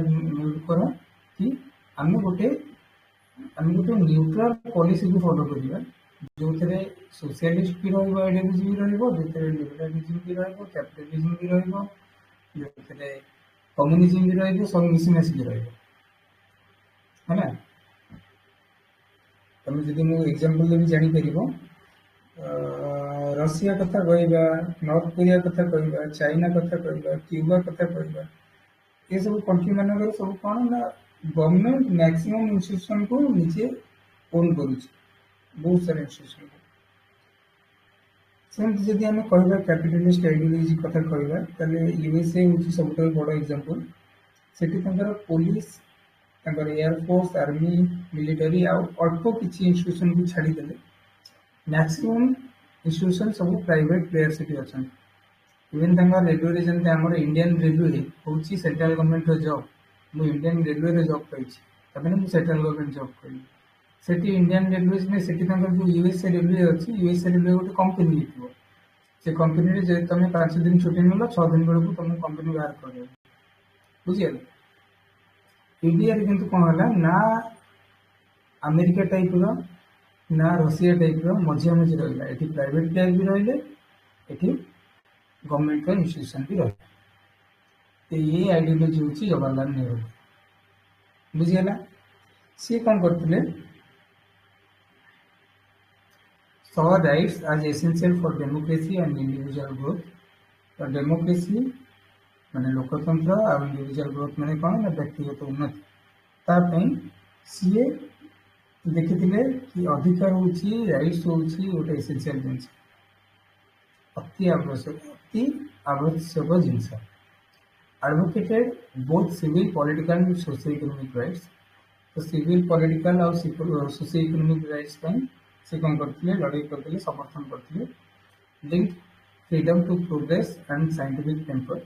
ନେହେରୁଙ୍କର କି ଆମେ ଗୋଟେ ନ୍ୟୁଟ୍ରାଲ ପଲିସିକୁ ଫଲୋ କରିବା, ଯୋଉଥିରେ ସୋସିଆଲିଷ୍ଟ ବି ରହିବ, ଆଇଡିଓଲୋଜି ବି ରହିବ, ଯୋଉଥିରେ ଲିବରାଲିଜିମ ବି ରହିବ, କ୍ୟାପିଟାଲିଜିମ ବି ରହିବ, ଯୋଉଥିରେ କମ୍ୟୁନିଜିମ ବି ରହିବ, ସବୁ ମିଶି ମାସିକି ରହିବ ହେଲା। ତମେ ଯଦି ମୁଁ ଏକ୍ସାମ୍ପଲ ଦେବି ଜାଣିପାରିବ। ରଷିଆ କଥା କହିବା, ନର୍ଥ କୋରିଆ କଥା କହିବା, ଚାଇନା କଥା କହିବା, କ୍ୟୁବା କଥା କହିବା, ଏସବୁ କଣ୍ଟ୍ରି ମାନଙ୍କର ସବୁ କ'ଣ ନା ଗଭର୍ଣ୍ଣମେଣ୍ଟ ମ୍ୟାକ୍ସିମମ୍ ଇନଷ୍ଟିଟ୍ୟୁସନକୁ ନିଜେ ଓନ୍ କରୁଛି, ବହୁତ ସାରା ଇନଷ୍ଟିଟ୍ୟୁସନକୁ। ସେମିତି ଯଦି ଆମେ କହିବା କ୍ୟାପିଟାଲିଷ୍ଟ ଆଇଡିଓଲୋଜି କଥା କହିବା, ତାହେଲେ ୟୁଏସଏ ହେଉଛି ସବୁଠାରୁ ବଡ଼ ଏକ୍ସାମ୍ପଲ। ସେଠି ତାଙ୍କର ପୋଲିସ, ତାଙ୍କର ଏୟାରଫୋର୍ସ, ଆର୍ମି, ମିଲିଟାରୀ ଆଉ ଅଳ୍ପ କିଛି ଇନଷ୍ଟିଟ୍ୟୁସନକୁ ଛାଡ଼ିଦେଲେ ମ୍ୟାକ୍ସିମମ୍ ଇନଷ୍ଟିଟ୍ୟୁସନ ସବୁ ପ୍ରାଇଭେଟ ପ୍ଲେୟାର ସେଠି ଅଛନ୍ତି। ଇଭେନ୍ ତାଙ୍କର ରେଲୱେରେ ଯେମିତି ଆମର ଇଣ୍ଡିଆନ ରେଲୱେ ହେଉଛି ସେଣ୍ଟ୍ରାଲ ଗଭର୍ଣ୍ଣମେଣ୍ଟର ଜବ୍, ମୁଁ ଇଣ୍ଡିଆନ ରେଲୱେରେ ଜବ୍ ପାଇଛି, ତାମାନେ ମୁଁ ସେଣ୍ଟ୍ରାଲ ଗଭର୍ଣ୍ଣମେଣ୍ଟ ଜବ୍ କରିବି। ସେଠି ଇଣ୍ଡିଆନ ରେଲୱେ ସେଠି ତାଙ୍କର ଯେଉଁ ୟୁଏସଏ ରେଲୱେ ଅଛି, ୟୁଏସଏ ରେଲୱେ ଗୋଟେ କମ୍ପାନୀ ହେଇଥିବ। ସେ କମ୍ପାନୀରେ ଯଦି ତମେ 5 ଦିନ ଛୁଟି ନେଲ, 6 ଦିନ ବେଳକୁ ତମକୁ କମ୍ପାନୀ ବାହାର କରିବ, ବୁଝିଗଲ। ଇଣ୍ଡିଆରେ କିନ୍ତୁ କ'ଣ ହେଲା ନା ଆମେରିକା ଟାଇପ୍ର ନା ରଷିଆ ଟାଇପ୍ର ମଝିଆମଝି ରହିଲା। ଏଠି ପ୍ରାଇଭେଟ ପ୍ଲେୟାର ବି ରହିଲେ, ଏଠି ଗଭର୍ଣ୍ଣମେଣ୍ଟର ଇନଷ୍ଟିଟ୍ୟୁସନ ବି ରହିଲା। ଏଇ ଆଇଡିଓଲୋଜି ହେଉଛି ଜବାହରଲାଲ ନେହେରୁ, ବୁଝିଗଲା। ସିଏ କ'ଣ କରିଥିଲେ, saw rights as essential for democracy and individual growth। ତ ଡେମୋକ୍ରେସି ମାନେ ଲୋକତନ୍ତ୍ର ଆଉ ଇଣ୍ଡିଭିଜୁଆଲ ଗ୍ରୋଥ ମାନେ କ'ଣ ନା ବ୍ୟକ୍ତିଗତ ଉନ୍ନତି। ତା ପାଇଁ ସିଏ ଦେଖିଥିଲେ କି ଅଧିକାର ହେଉଛି, ରାଇଟ୍ସ ହେଉଛି ଗୋଟେ ଏସେନ୍ସିଆଲ ଜିନିଷ, ଅତି ଆବଶ୍ୟକ ଜିନିଷ। Advocated both civil, political, socio economic rights. ତ ସିଭିଲ, ପଲିଟିକାଲ ଆଉ ସୋସିଓ ଇକୋନୋମିକ ରାଇଟ୍ସ ପାଇଁ ସେ କ'ଣ କରିଥିଲେ, ଲଢ଼େଇ କରିଥିଲେ, ସମର୍ଥନ କରିଥିଲେ। Link freedom to progress and scientific temper.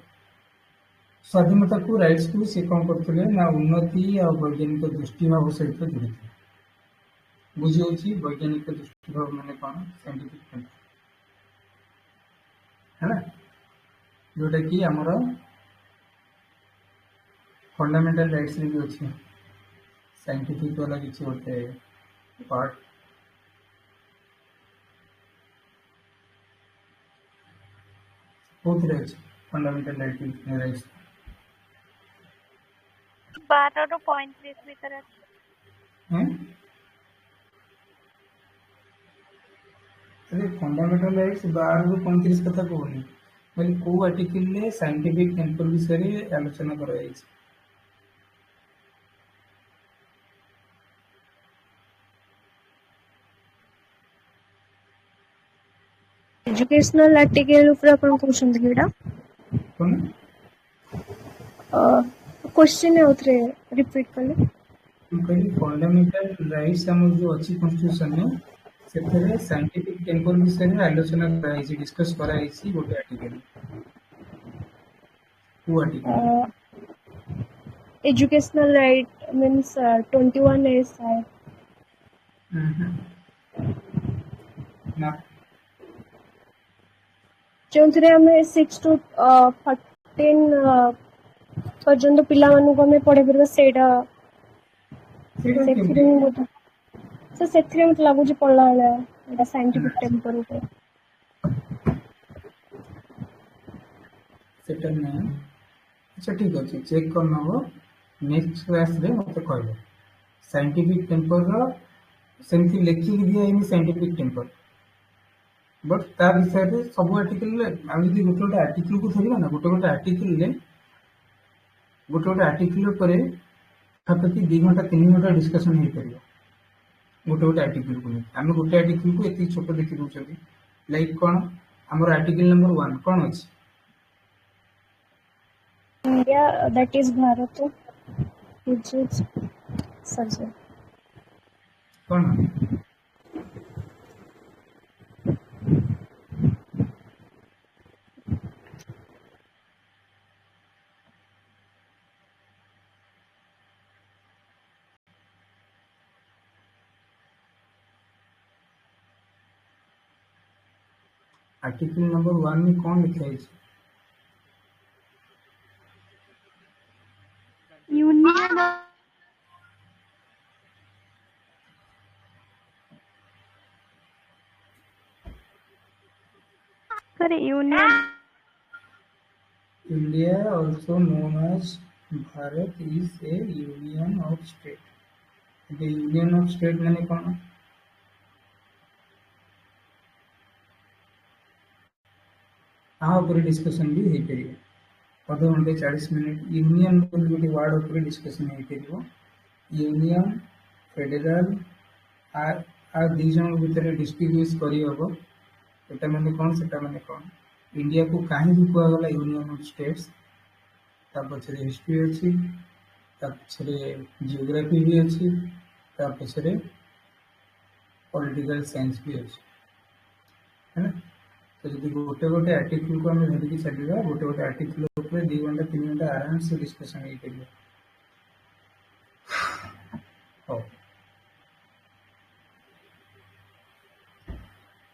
ସ୍ୱାଧୀନତାକୁ, ରାଇଟ୍ସକୁ ସେ କ'ଣ କରୁଥିଲେ ନା ଉନ୍ନତି ଆଉ ବୈଜ୍ଞାନିକ ଦୃଷ୍ଟିଭାବ ସହିତ ଯୋଡ଼ିଥିଲେ। ବୁଝି ହେଉଛି ବୈଜ୍ଞାନିକ ଦୃଷ୍ଟିଭାବ ମାନେ କ'ଣ, ସାଇଣ୍ଟିଫିକ ଟେମ୍ପର ହେଲା, ଯୋଉଟା କି ଆମର ଫଣ୍ଡାମେଣ୍ଟାଲ ରାଇଟ୍ସରେ ବି ଅଛି। ସାଇଣ୍ଟିଫିକ ବାଲା କିଛି ଗୋଟେ ପାର୍ଟ କୋଉଥିରେ ଅଛି ଫଣ୍ଡାମେଣ୍ଟାଲ ରାଇଟ୍ସ?
12 ରୁ 35 ଭିତରେ ଅଛି।
अरे फंडामेंटल राइट्स 12 ରୁ 35 କଥା କହୁନି, ମାନେ କୋଉ ଆର୍ଟିକଲରେ ସାଇଣ୍ଟିଫିକ ଟେମ୍ପର ବିଷୟରେ ଆଲୋଚନା କରାଯାଇଛି।
एजुकेशनल आर्टिकल ऊपर अपन कहउछन कि एटा
कोन
क्वेश्चन है उतरे रिपीट करले।
कहली फंडामेंटल राइट्स हमर जो अछि कॉन्स्टिट्यूशन में ସେଥିରେ ସାଇଣ୍ଟିଫିକ ଟେମ୍ପର ବିଷୟରେ ଆଲୋଚନା କରାଯାଇଛି, ଡିସ୍କସ୍ କରାଯାଇଛି ଗୋଟେ ଆର୍ଟିକଲ। କୋଉ article?
Educational right means 21 is
ना
जोंथरे हमें 6 to 14 पर्यंत पिला मानु को हमें पढ़े परबा सेटा सेथिरे बोध से सेथिरे मत लागु जे पढ़ला वाला एटा साइंटिफिक टेम्पर ऊपर
सेटा ना। अच्छा ठीक अछि, चेक करना हो नेक्स्ट क्लास रे मते कहबो। साइंटिफिक टेम्पर रो सेमती लेखि दिया इन साइंटिफिक टेम्पर, बट ता विषय रे सब आर्टिकल ले हम यदि गोटे आर्टिकल को धरिबा ना, गोटे आर्टिकल ले गोटे आर्टिकल परे पाखापाखि 2 घंटा 3 घंटा डिस्कशन हो पारिबो। गोटे आर्टिकल को आम गोटे आर्टिकल को एति छोट देखि दउछथि, लाइक कोन हमर आर्टिकल नंबर 1 कोन अछि,
India that is Bharat which is surgeon
cone article number 1 में कौन लिखा है?
Union sir union
India, also known as Bharat, is a union of state. The union of state माने कौन? हाँ ऊपर डिस्कशन भी हो पार अध घंटे 40 मिनट यूनियन गोटे वार्ड उपर डिस्कशन हो पार यूनियन फेडरल आ दी जन भितर डिस्टिंग्विश करहब एटा माने कौन सेटा माने कौन इंडिया को कहीं भी कहगला यूनियन ऑफ स्टेट्स ता पछरे हिस्ट्री अच्छी ता पछरे जियोग्राफी भी अच्छी ता पछरे पॉलिटिकल साइंस भी अच्छी है ना। तो जब गोटे गोटे आर्टिकल को आम धरिकी चलवा गोटे गोटे आर्टिकल 2 घंटा 3 घंटा आराम से डिस्कसन हो पार। हाँ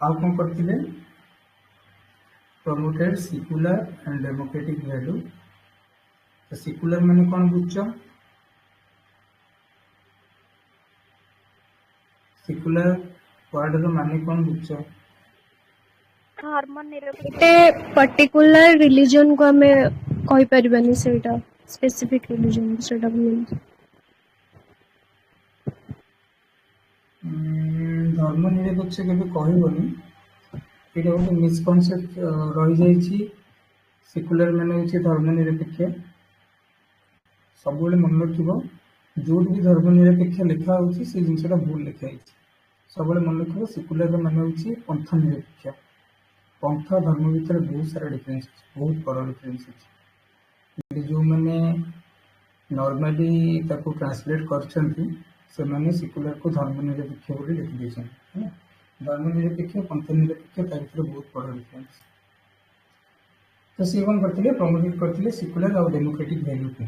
आउ कौन करते promoted secular and democratic value. तो सेक्युलर माने कौन बुझ सेक्युलर वर्ड रो माने कौन बुझ
गोटे पर्टिकुलर रिलीजन को हमें कहि परिबानी सेटा स्पेसिफिक रिलीजन सेटा मीन
धर्मनिरपेक्ष के कहबनी ये गोटे मिसकनसेप्ट रही जाइए। सेक्युलर माने होछि धर्मनिरपेक्ष सब मन रखिबो जो भी धर्मनिरपेक्ष लिखा होछि से जिनसटा भूल लिखा है सब मन रखिबो। सेक्युलर माने होछि पंथ निरपेक्ष पंथ धर्म भितर बहुत सारा डिफरेंस बहुत बड़ डिफरेंस अच्छे जो मैंने नॉर्मली ताको ट्रांसलेट करछंती से माने सेक्युलर को धर्मनिरपेक्ष बोली लिखि देछन है ना। धर्मनिरपेक्ष पंथ निरपेक्ष ता भितर बहुत बड़ डिफरेंस। तो से कौन करथिले प्रमोट करथिले सेक्युलर और डेमोक्रेटिक वैल्यू को।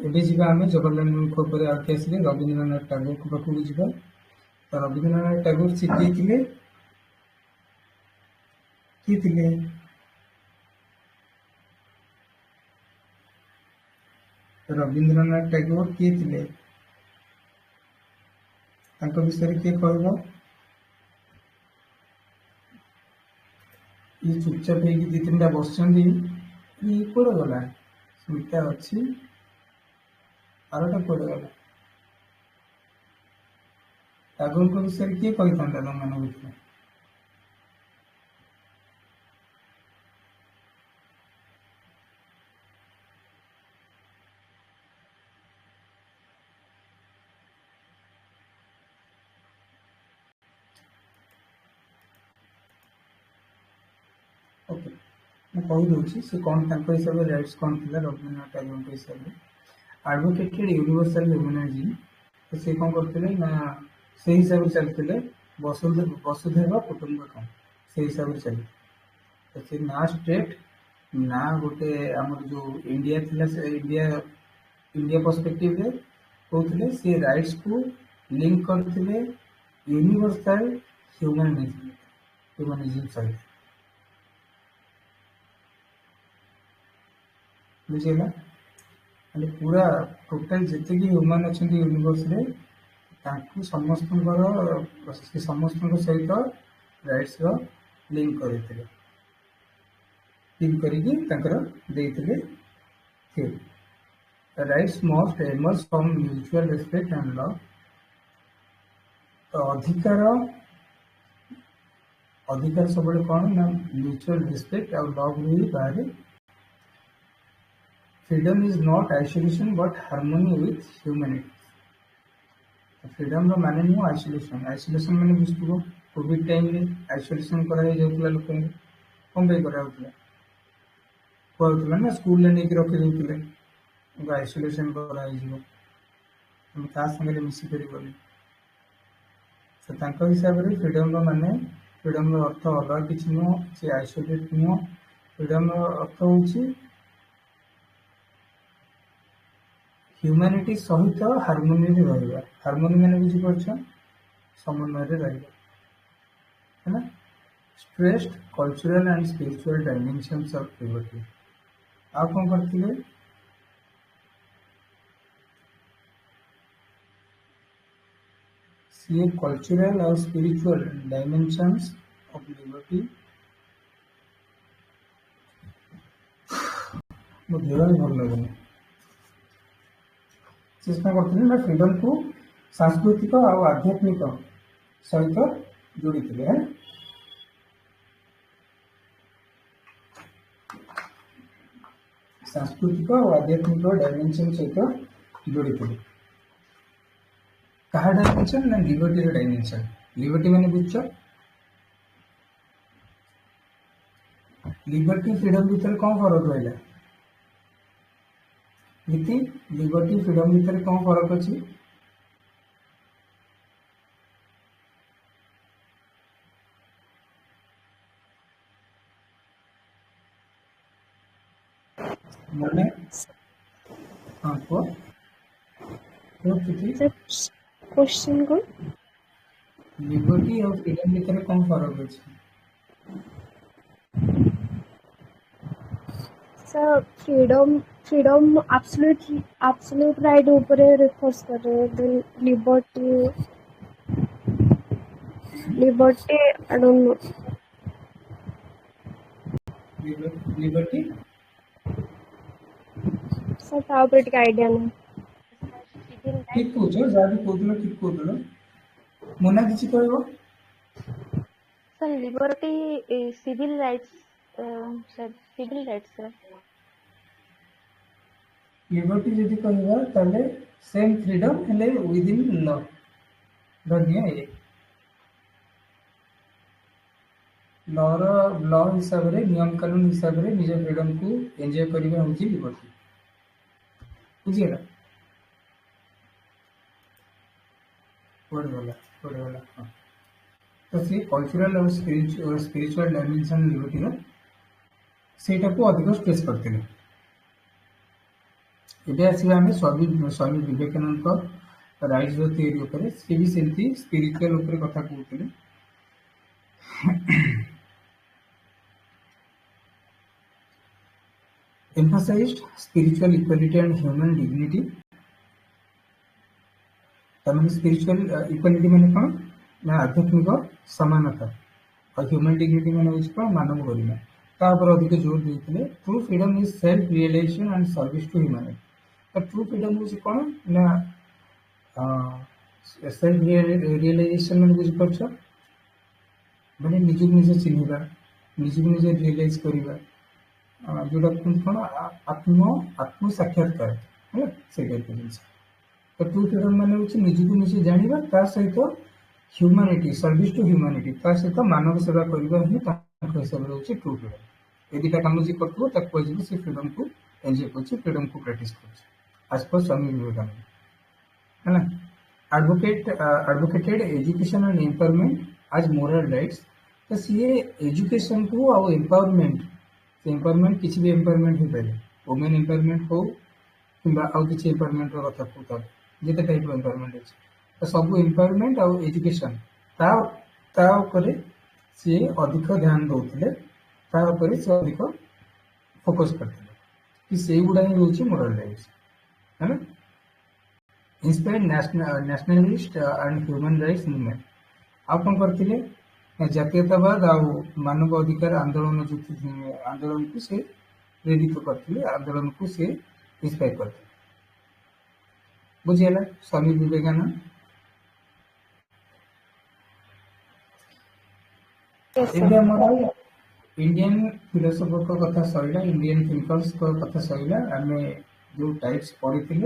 एबे जीवा आमे जवाहरलाल नेहरू ऊपर आके आसिले रविंद्रनाथ टैगोर को पाखु जीवा। तो रविंद्रनाथ टैगोर से किए थिले रविंद्रनाथ टैगोर किए थिले तांको विषय किए कहबो ये चुपचाप है कि 2-3टा बसचंदी ये कोड गला स्मिता अच्छी आरटा कोड गला टैगोर को विषय किए कहि थांता त मन बुझे ओके मैं कही से कौन हिसाब से राइट्स कौन थी रविंद्रनाथ टैगोर के हिसाब से एडवोकेटेड यूनिवर्सल ह्यूमनिज्म। तो से कौन करते ना से हिसाब से चलते वसुधैव कुटुंबकम से हिसाब से चले। तो से ना स्टेट ना गोटे आमर जो इंडिया थिला से इंडिया पर्सपेक्टिव रे कहते से राइट्स को लिंक करते यूनिवर्सल ह्यूमनिज्म सहित बुझेगा मतलब पूरा टोटल जिते ह्यूमन अच्छा यूनिवर्स रे समस्त समस्त सहित राइट्स लिंक करते लिंक करके rights must emerge from mutual respect and love. तो अधिकार सब कौन ना म्यूचुअल रेस्पेक्ट और लव ही बाहर। Freedom is not isolation but harmony with humanity. Freedom रो माने नुह आइसोलेशन आइसोलेशन माने बुझिबो कोविड टाइम रे आइसोलेशन करा जाउतला लोक कौन पे करा होतला ना स्कूल ले नहीं रखी देउतले आइसोलेशन करा जिवो हम का संगे मिसी परिबोनी। तो तांको हिसाब रे फ्रीडम रो माने फ्रीडम रो अर्थ अलग किछि नुह से आइसोलेट नुह। फ्रीडम रो अर्थ होछि ह्यूमैनिटी सहित हार्मोनी रे रहबा। हार्मोनी माने बुझी परछ समन्वय रे रहबा है ना. Stressed cultural and spiritual dimensions of liberty. आप कौन करते सी कल्चरल और स्पिरिचुअल डायमेंशंस ऑफ लिबर्टी. मो देह भल लगुनि चेष्टा करते फ्रीडम को सांस्कृतिक और आध्यात्मिक सहित जोड़ी है. सांस्कृतिक और आध्यात्मिक डायमेंशन सहित जोड़ी कहा डायमेंशन ना लिबर्टी डायमेंशन. लिबर्टी माने बुझ लिबर्टी फ्रीडम भीतर कौन फरक रहा नीति. लिबर्टी फ्रीडम भीतर कौन फरक अच्छी. मैंने हाँ को
क्वेश्चन को
लिबर्टी और फ्रीडम भीतर कौन फरक अच्छी.
Sir freedom freedom absolute right ऊपर रिफर्स कर रहे हैं. Then liberty I don't know.
Liberty
sir ता ऊपर टिके आइडिया नहीं.
ठीक कौच जहाँ भी कौल ठीक कौल मुना किसी कहब.
Sir liberty civil rights sir civil rights sir.
Liberty जदि कहबा ताले सेम फ्रीडम हेले विद इन लॉ. धन्य ये लॉ हिसाब रे नियम कानून हिसाब रे निज फ्रीडम को एंजॉय करबा होची लिबर्टी. बुझिएगा पढ़ेगा हाँ. तो सी कल्चरल और स्पिरिचुअल डायमेंशन लिबर्टी रो सेटा को अधिक स्ट्रेस करते हैं. एबे आसीबा हमें स्वामी विवेकानंद को राइट्स रो थ्योरी ऊपर से भी सेमती स्पिरिचुअल ऊपर कथा कहते. emphasized spiritual equality and human dignity. तमें स्पिरिचुअल इक्वालिटी माने कौन ना आध्यात्मिक समानता और ह्यूमन डिग्निटी माने होछि कौन मानव गरिमा. ता पर अधिक जोर देथिले. True freedom is self realization and service to humanity. तो ट्रू फ्रीडम होछि कौन ना सेल्फ रियलाइजेशन माने बुझि परछ माने निजु निजे चिन्हिबा निजु निजे रियलाइज करिबा जोटा कौन आत्म साक्षात्कार है से जिन. तो ट्रू फ्रीडम माने होछि निजु निजे जानिबा ता सहित ह्यूमैनिटी सर्विस टू ह्यूमैनिटी ता सहित मानव सेवा करबा ही ताको हिसाब रे होछि ट्रू फ्रीडम. यदि ता काम जे करथो ता कोइ से फ्रीडम को एंजॉय करछि फ्रीडम को प्रैक्टिस करछि आज पर स्वामी विवेकानंद है ना. एडवोकेटेड एजुकेशन एंड एम्पावरमेंट आज मोरल राइट्स. तो सी एजुकेशन को और एम्पावरमेंट किसी भी एम्पावरमेंट हो पारे. वुमेन एम्पावरमेंट हो कि आउ किसी एम्पावरमेंट कथा कहता जिते टाइप एम्पावरमेंट अच्छे. तो सब एम्पावरमेंट और एजुकेशन ता सी अधिक ध्यान दौले से अधिक फोकस करते कि से गुड़ा ही रोचे मोरल राइट्स है ना. Inspired nationalist and human rights movement. आप कौन करते जातीयतावाद आ मानव अधिकार आंदोलन को से प्रेरित करते आंदोलन को से इंस्पायर करते. बुझेगा स्वामी विवेकानंद. इंडियन फिलोसोफर को कथा सैला इंडियन थिंकर्स को कथा सैला आम जो टाइप्स पढ़ी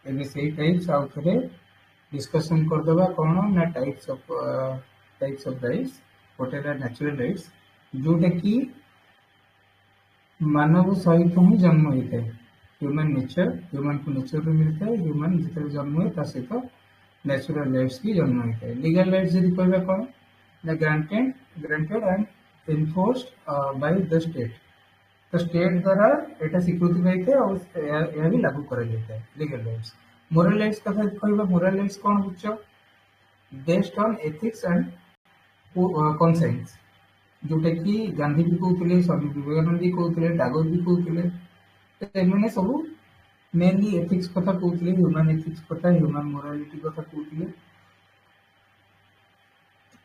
एवं से टाइप्स आउ थे डिस्कसन करदे कौन ना टाइप्स ऑफ राइट्स गोटे नेचुरल राइट्स जोटा कि मानव सहित ही जन्म होता है. ह्यूमन को नेचर मिलता है. ह्यूमन जिते जन्म हुए सहित नेचुरल राइट्स भी जन्म होता है. लीगल राइट्स जब कह कौन ना granted and enforced by the state. तो स्टेट द्वारा यहाँ स्वीकृति पाई और यह भी लागू कर लीगल राइट्स. मोरल राइट्स कथा कह मोरल राइट्स कौन बुझ बेस्ड ऑन एथिक्स एंड कनसाइंस जोटा कि गांधी भी कहते स्वामी विवेकानंद भी कहते टागोर भी कहते एमने सब मेनली एथिक्स कथा कहते ह्यूमन एथिक्स कथा ह्यूमन मोरालिटी कथा कहते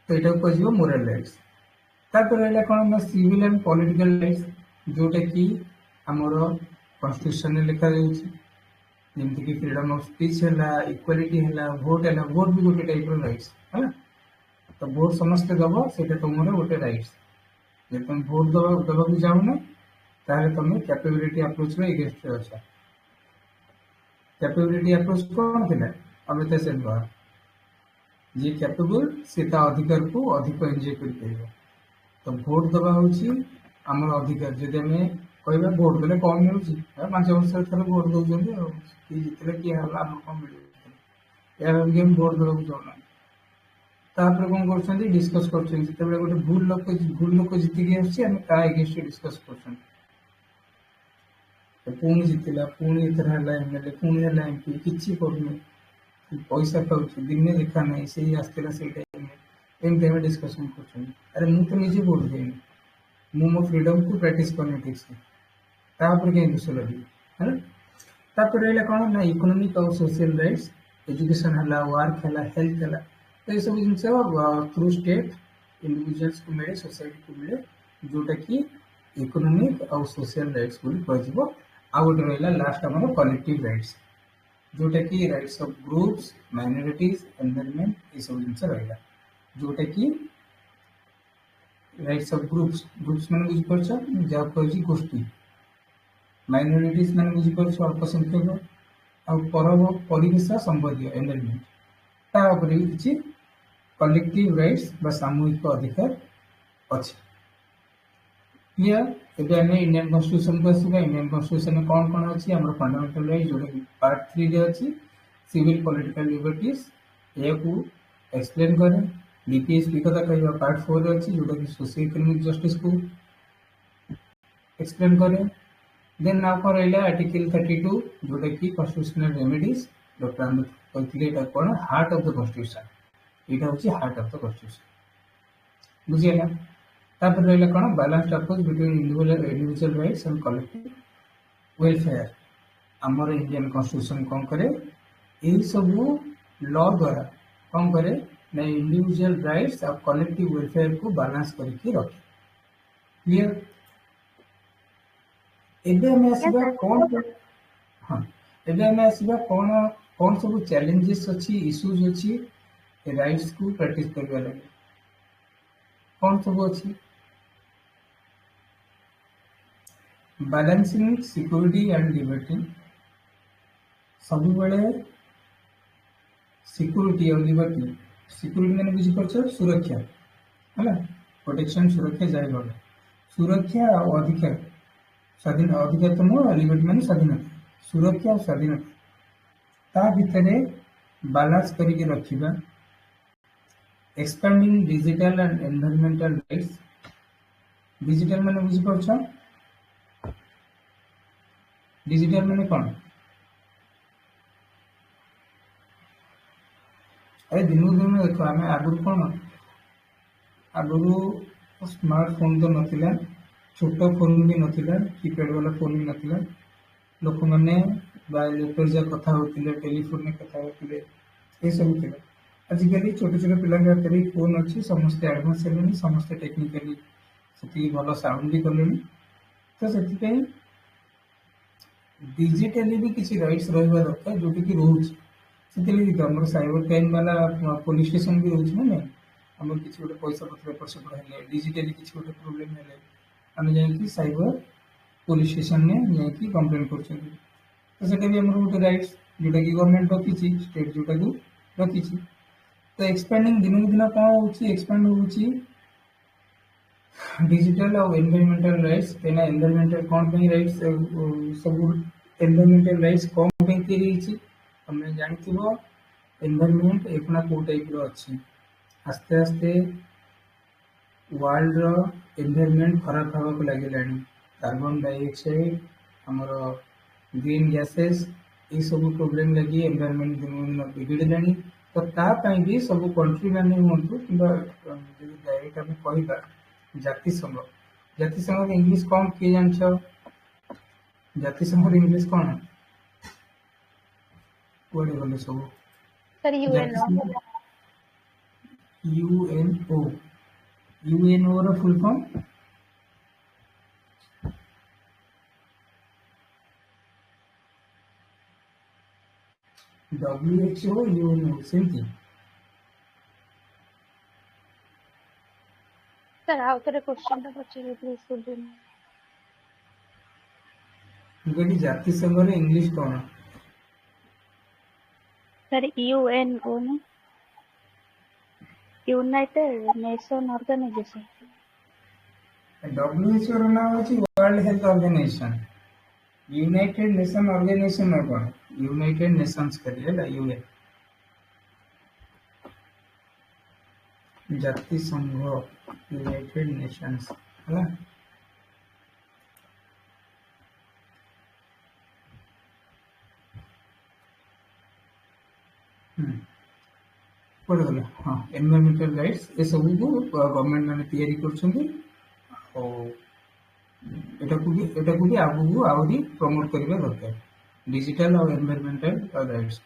तो यहाँ कह मोराल राइट्स तापर रहा कौन ना सिविल एंड पॉलिटिकल राइट्स जोटा कि आमर कन्स्टिट्यूशन लिखा जमीक कि फ्रीडम ऑफ स्पीच है इक्वालिटी है भोट है भोट भी गोटे टाइप राइट्स है तो भोट समस्ते दब से तुम गोटे राइट्स जब तुम भोट दबा जाऊन ताहले तुम कैपेबिलिटी अप्रोच एगेन्स्ट अच्छ कैपेबिलिटी अप्रोच कौन थी अमिता सेन जी कैपेबल सी अधिकार को अधिक एंजॉय कर तो भोट दबा हूँ आम अधिकार जब आम कह भोट देने कौन मिलूँ 5 वर्ष थोड़े भोट दौरान किए जितने किए आम कौन मिले भोट देवा चाहूना तापर कौन कर डिस्कस कर गोटे भूल लोक जीतिकी आम क्या एगेन्स्ट डिस्कस कर पुणी जीतला पुणी एथर है एमएलए पुणी है एमपी किसी कर पैसा खाऊँ दिने देखा ना से आसला से टाइम एम डिस्कसन कर अरे मुझे निजे भोट देनी मु मो फ्रीडम को प्रैक्टिस करनी ठीक से तापर कहीं दोष लगे है तापर रहा कौन ना इकोनॉमिक और सोशल राइट्स एजुकेशन है वर्क है हेल्थ है तो ये सब जिन थ्रू स्टेट इंडिविजुअल्स को मिले सोसाइटी को मिले जोटा कि इकोनॉमिक और सोशल राइट्स बोली कह आउ गोटे रहा लास्ट आम कलेक्टिव राइट्स जोटा कि rights of groups minorities environment ये सब जिन रहा जोटा कि राइट्स ऑफ ग्रुप्स मैंने बुझीपार जहाँ कह गोष्ठी माइनॉरिटीज मैंने बुझीपार अल्पसंख्यक परिवेश संबंधी एनवायरनमेंट तापर किसी कलेक्टिव राइट्स बा सामूहिक अधिकार अच्छे क्लियर एवं आम इंडियन कन्स्टिट्यूशन को आसवा इंडियन कन्स्टिट्यूशन में कौन कौन अच्छी आम फंडामेंटल राइट जोटा कि पार्ट 3 रे अच्छी सिविल पॉलिटिकल लिबर्टीज या एक्सप्लेन करें डीपीएसपी कथा कह पार्ट 4 रे अच्छी जोटा कि सोशियो इकोनॉमिक जस्टिस को एक्सप्लेन करें देन नाउ कौन रहा आर्टिकल 32 जोटा कि कन्स्टिट्यूशनल रेमेडीज डॉक्टर आम्बेडकर कहते कौन हार्ट ऑफ द कन्स्टिट्यूशन यहाँ हूँ हार्ट ऑफ द कन्स्टिट्यूशन बुझीगला तापर रहा कौन balanced approach between individual rights and collective welfare आमर इंडियन कन्स्टिट्यूशन कौन करे यही सब लॉ द्वारा कौन करे ना इंडिविजुअल राइट्स और कलेक्टिव वेलफेयर को बैलेंस करके रखे क्लियर एबे हमें आसीबा कौन हाँ एबे हमें आसीबा कौन कौन सब चैलेंजेस अच्छी इश्यूज अच्छी राइट्स को प्रैक्टिस करबा लगे कौन सब अच्छी बैलेंसिंग सिक्योरिटी एंड लिबर्टी सब बेले सिक्योरिटी और लिबर्टी सिक्योरिटी मैंने बुझीपार सुरक्षा है प्रोटेक्शन सुरक्षा जाए सुरक्षा और अधिकार स्वाधीन अधिकार तो नुह लिबर्टी मान स्वाधीनता सुरक्षा और स्वाधीनता ता भितर बैलेंस करके रखा expanding digital and environmental rights digital मैंने बुझीपार डिजिटल मैंने कौन अरे दिनू दिन देख आम आगुरी कौन आगुरी स्मार्टफोन तो नाला छोट फोन भी नाला कीपैड वाला फोन भी नाला लोक मैंने लेटर जहाँ कथा होते टेलीफोन में कथा होते ये सब थी आजिकल छोट छोट पिला हाथ में फोन अच्छी समस्ते एडभांस है समस्ते टेक्निकाली से भल साउंड भी कले तो से डिजिटली भी किसी राइट्स रहा दरकार जोटी कि रोचे से आम साइबर क्राइम वाला पुलिस स्टेशन भी रोचे ना आम किसी गोटे पैसा पत्र एपट सेपट है डिजिटली किसी गोटे प्रोब्लेम है आम जा साइबर पुलिस स्टेशन में जाकि कम्प्लेन कर तो से भी आम गोटे राइट्स जोटा कि गवर्नमेंट रखी स्टेट जोटा कि रखी तो एक्सपेंडिंग दिन दिन कौन हो एक्सपेंड हो डिजिटल और एनवायरमेंटल राइट्स कहीं एनवायरमेंटल कौन राइट्स सब एनवायरमेंटल राइट्स कौन रही तुम जानथ एनवायरमेंट एक ना कौ टाइप अच्छी आस्ते आस्ते वर्ल्ड एनवायरमेंट खराब हाँ लगे कार्बन डाइऑक्साइड आमर ग्रीन गैसेस ये सब प्रोब्लेम लगी एनवायरमेंट दिन दिन बिगड़ला तो तापाई भी सब कंट्री मैंने हूँ कि राइट आम कहवा जातिसंघ जातिसंघ इंग्लिश कौन किए जान जातिसंघ इंग्लिश कौन कुआडे गले सब
सर यूएनओ
जातिसंघ यूएनओ यूएनओ ର फुल फॉर्म WHO यूएनओ सेमती
सर आउ थे क्वेश्चन टा पचारे प्लीज सुन
मुझे जातिसंघ रे इंग्लिश कौन
सर यूएनओ ने यूनाइटेड नेशन ऑर्गेनाइजेशन
WHO ର नाम ଅଛି world health organisation united nation organisation और कौन यूनाइटेड नेशंस करिए ला यूएन जातिसंघ यूनाइटेड नेशंस है पढ़े हाँ एनवायरमेंटल राइट्स ये सब को गवर्नमेंट मैंने तैयारी कर भी आगू आहरी प्रमोट करने दरकार डिजिटल और एनवायरमेंटल राइट्स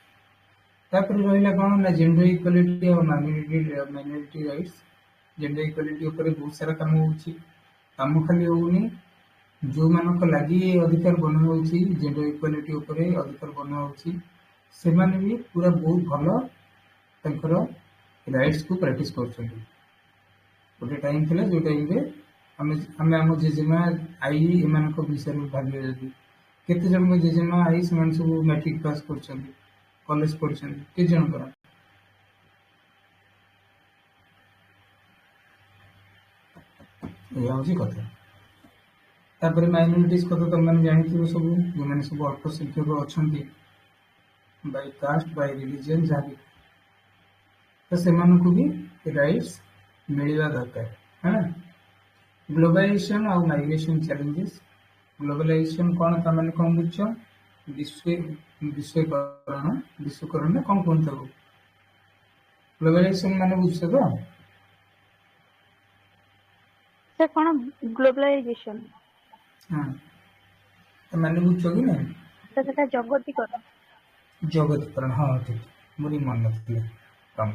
तापर रहा कौन ना जेंडर इक्वालिटी और माइनॉरिटी राइट्स जेंडर इक्वालिटी ऊपर बहुत सारा काम होम खाली होनी जो मानक लगी अधिकार बना हो जेंडर इक्वालिटी ऊपर अधिकार बना हो भी पूरा बहुत भल राइट्स को प्रैक्टिस कर गोटे टाइम थिला जो टाइम रे आम आम जेजेमा आई एम विषय में भाविया जदि केते जन जेजेमा आई से सब मैट्रिक पास कर कॉलेज पढ़ के जन कर कथा तापर माइनॉरिटीज कथा तुम मैंने जानी सब जो मैंने सब अल्प शिक्षक अच्छा बाय कास्ट बाय रिलीजन जहाँ तो से भी राइट्स मिलवा दरकार है ना ग्लोबलाइजेशन और माइग्रेशन चैलेंजेस ग्लोबलाइजेशन कौन था मैंने कौन बुझ विश्वकरण कौन कहते ग्लोबलाइजेशन माने बुझ तो
सर कौन ग्लोबलाइजेशन
हाँ तो मैंने बुझ कि ना
तो सेटा
जगतीकरण हाँ ठीक मुझे मन नथी कम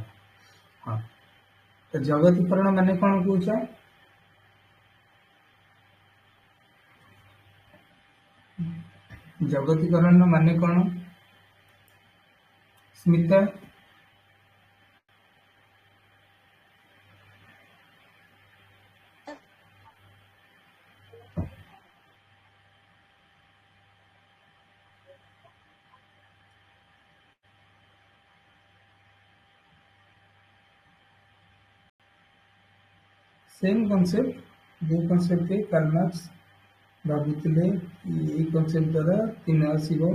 हाँ तो जगतीकरण माने कौन कह जगतीकरण माने कौन स्मिता सेम कॉन्सेप्ट जो कॉन्सेप्ट है कार्ल मार्क्स भावुले यही कॉन्सेप्ट द्वारा तीन आसो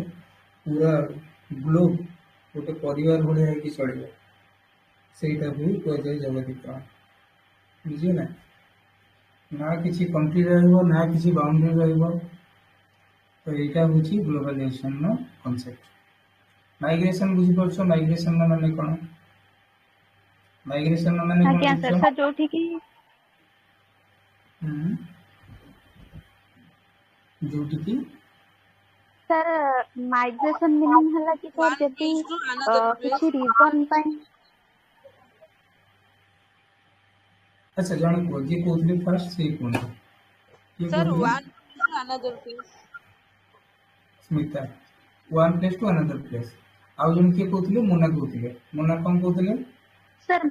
पूरा ग्लोब गोटे परिवार भाया कि चलो सहीटा भी कहुए जगतीकरण बुझे ना किसी कंट्री ना किसी बाउंड्री तो यहाँ हूँ ग्लोबलाइजेशन कॉन्सेप्ट माइग्रेशन बुझीपार माइग्रेशन माने कौन माइग्रेशन माने
जो
जोटी
सर माइग्रेशन मीनिंग हला कि सर जति किछि रीजन पाई
अच्छा जण को जे कोथले फर्स्ट से कोन
sir one to another place
स्मिता one place to another place आउ जण के कोथले मोना कोन कोथले
सर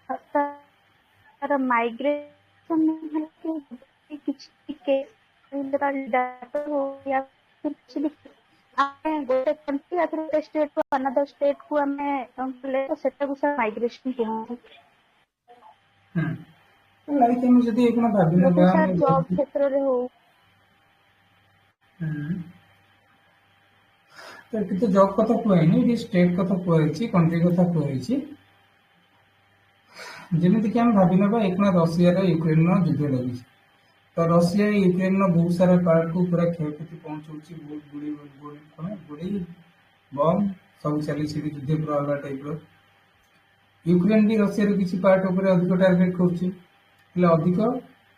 सर माइग्रेशन हला कि किछि के डाटा हो या फिर गोटे कंट्री या फिर स्टेट को अनदर स्टेट को हमें ले तो सेटा को सर माइग्रेशन कहते
लाइक हम जदी एक ना भाबिना बा
सर जॉब क्षेत्र रे हो
तो किते जॉब कथा कोइ नहीं स्टेट कथा कोइ छी कंट्री कथा कोइ छी जेमिति कि हम भाबिना बा एक ना रशिया रे यूक्रेन नो युद्ध लगी तो रशिया यूक्रेन नो बहुत सारा पार्ट को पूरा क्षयक्षति पहुंचाऊँ बहुत गुड़ी बम सब चली युद्ध पूरा अलग टाइप यूक्रेन भी रशिया किसी पार्ट उपर अधिक टार्गेट कर अधिक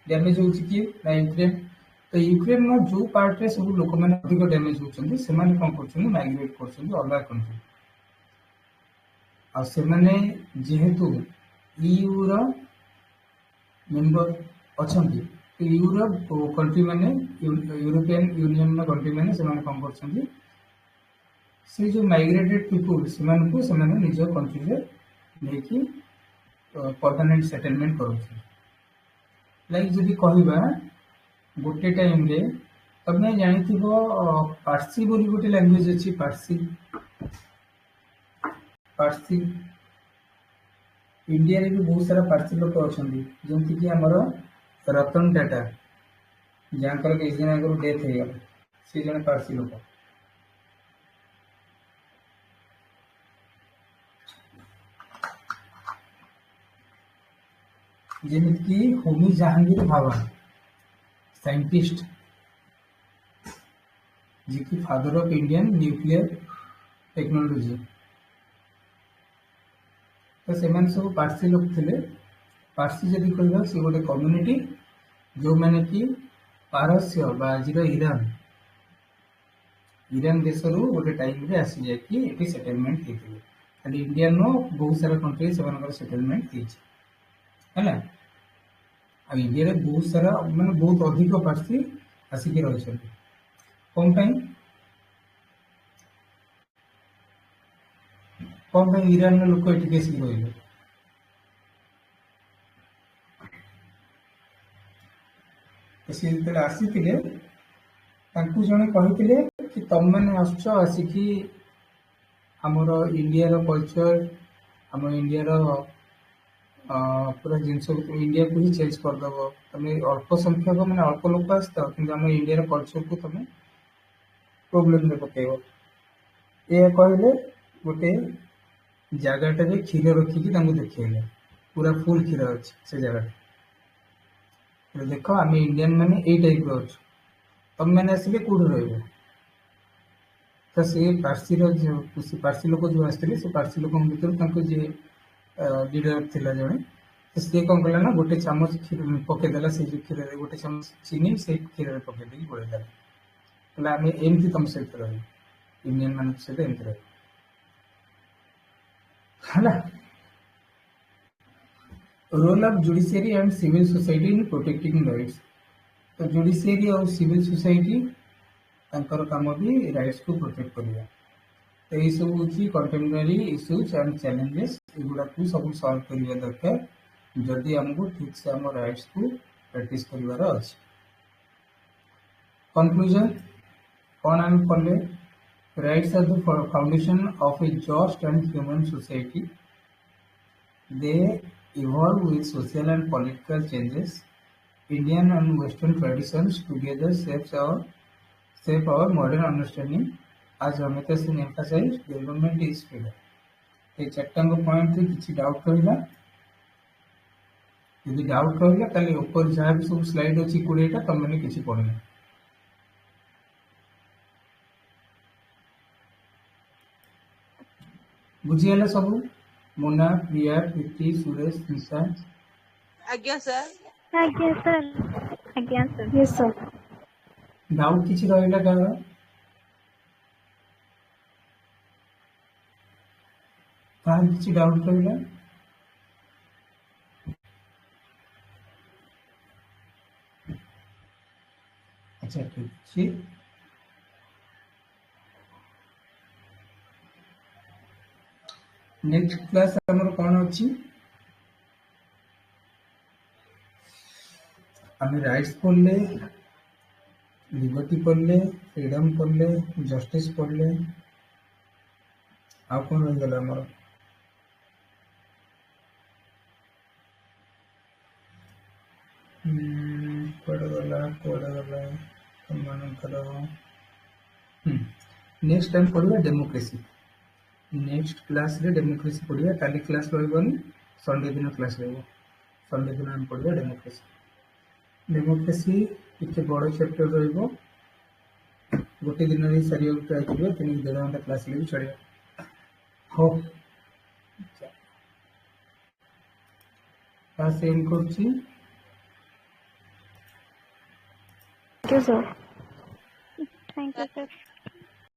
डैमेज होची कि ना यूक्रेन। तो यूक्रेन नो जो पार्ट रे सब लोक माने अधिक डैमेज होचंदी से माने कोन करछंदी माइग्रेट करछंदी अलग कंट्री आ से माने जेहेतु ईयू रो मेंबर अछंदी तो यूरोप कंट्री माने यूरोपियन यूनियन नो कंट्री माने से माने कोन करछंदी से जो माइग्रेटेड पीपल से माने को से माने निज कंट्री रे लेकी परमानेंट सेटलमेंट करूछन। लाइक जदि कहबा गोटे टाइम रे तमे जानिथिबो पारसी बोली गोटे लैंग्वेज अछि पारसी पारसी इंडिया रे भी बहुत सारा पारसी लोक अछंदी जेंति कि हमर रतन टाटा जानकर के इजना को डेथ हे गला से जने पारसी लोक। जेमिति कि होमी जहांगीर भाभा साइंटिस्ट जी की father of Indian nuclear technology तो सेमान सब पारसी लोक थिले। पारसी जदि कहबा से गोटे कम्युनिटी जो माने कि पारस्य बा आज ईरान देश रु गोटे टाइम रे आसी जाय कि एटी सेटलमेंट हेतिले खाली इंडिया नो बहुत सारा कंट्री सेमानकर सेटलमेंट हेछि हैला। आ इंडिया रे बहुत सारा माने बहुत अधिक पारसी आसिक रही कौन ईरान लोक ये रही तो आसी जड़े कही कि तुम मैंने आसिकी आमर इंडिया कल्चर आम इंडिया पूरा जिन इंडिया को ही चेंज करदेव तुम अल्प संख्यक मैंने अल्प लोक आस कि आम इंडिया कल्चर को तुम प्रोब्लेम पकेब ये कहले गोटे जगह क्षीर रखिकी देखले पूरा फुल क्षीर अच्छे से जगह देख आम इंडियन मैंने यही टाइप अच्छु तुम मैंने आसिके कौट रही तो से पारसी पारसी लोक जो आसते से पारसी लोक भर जी लीडर थिला जड़े तो सी कौन कला ना गोटे चामच क्षीर पकईदेला से क्षीर गोटे चामच चीनी से क्षीर पकईदे गोड़ेदेला आम एमती तुम सहित रही इंडियन मान सहित एमती रही है। Role of judiciary and civil society in protecting rights तो जुडिशियरी और सिविल सोसाइटी तांकर काम भी राइट्स को प्रोटेक्ट करिया तो ये सब होची कंटेम्पररी इश्यूज एंड चैलेंजेस एगुड़ा को सब सॉल्व करिया दरकार जदि हमको ठीक से हम राइट्स को प्रैक्टिस करिवार अछि। कंक्लूजन कौन आम पढ़ले rights are the foundation of a just and human society. They evolve with social and political changes. Indian and Western traditions together shape our modern understanding. As Amita Singh emphasized, development is freedom. ये चट्टान को point थे किसी doubt रहिला यदि doubt रहिला ताले ऊपर जहाँ भी सब स्लाइड अच्छी 20टा तब मैंने किसी पढ़ना बुझीगला सब मुन्ना प्रिया प्रीति सुरेश निशा
आज्ञा सर
यस सर
डाउट किसी रहिला कहाँ किसी डाउट रहिला अच्छा ठीक नेक्स्ट क्लास हमर कौन अच्छी आम राइट्स पढ़ले लिबर्टी पढ़ले फ्रीडम पढ़ले जस्टिस पढ़ले आ कौन रही गला हमर गला नेक्स्ट टाइम पढ़िया डेमोक्रेसी नेक्स्ट क्लास रे डेमोक्रेसी पढ़िया काली क्लास रही संडे दिन क्लास रही संडे दिन आम पढ़िया डेमोक्रेसी इतने बड़ चैप्टर रही गोटे दिन ही सारे ट्राए करिए 3-1.5 घंटा क्लास भी चलिए हो क्लास एंड कर
thank you sir.
Thank you sir.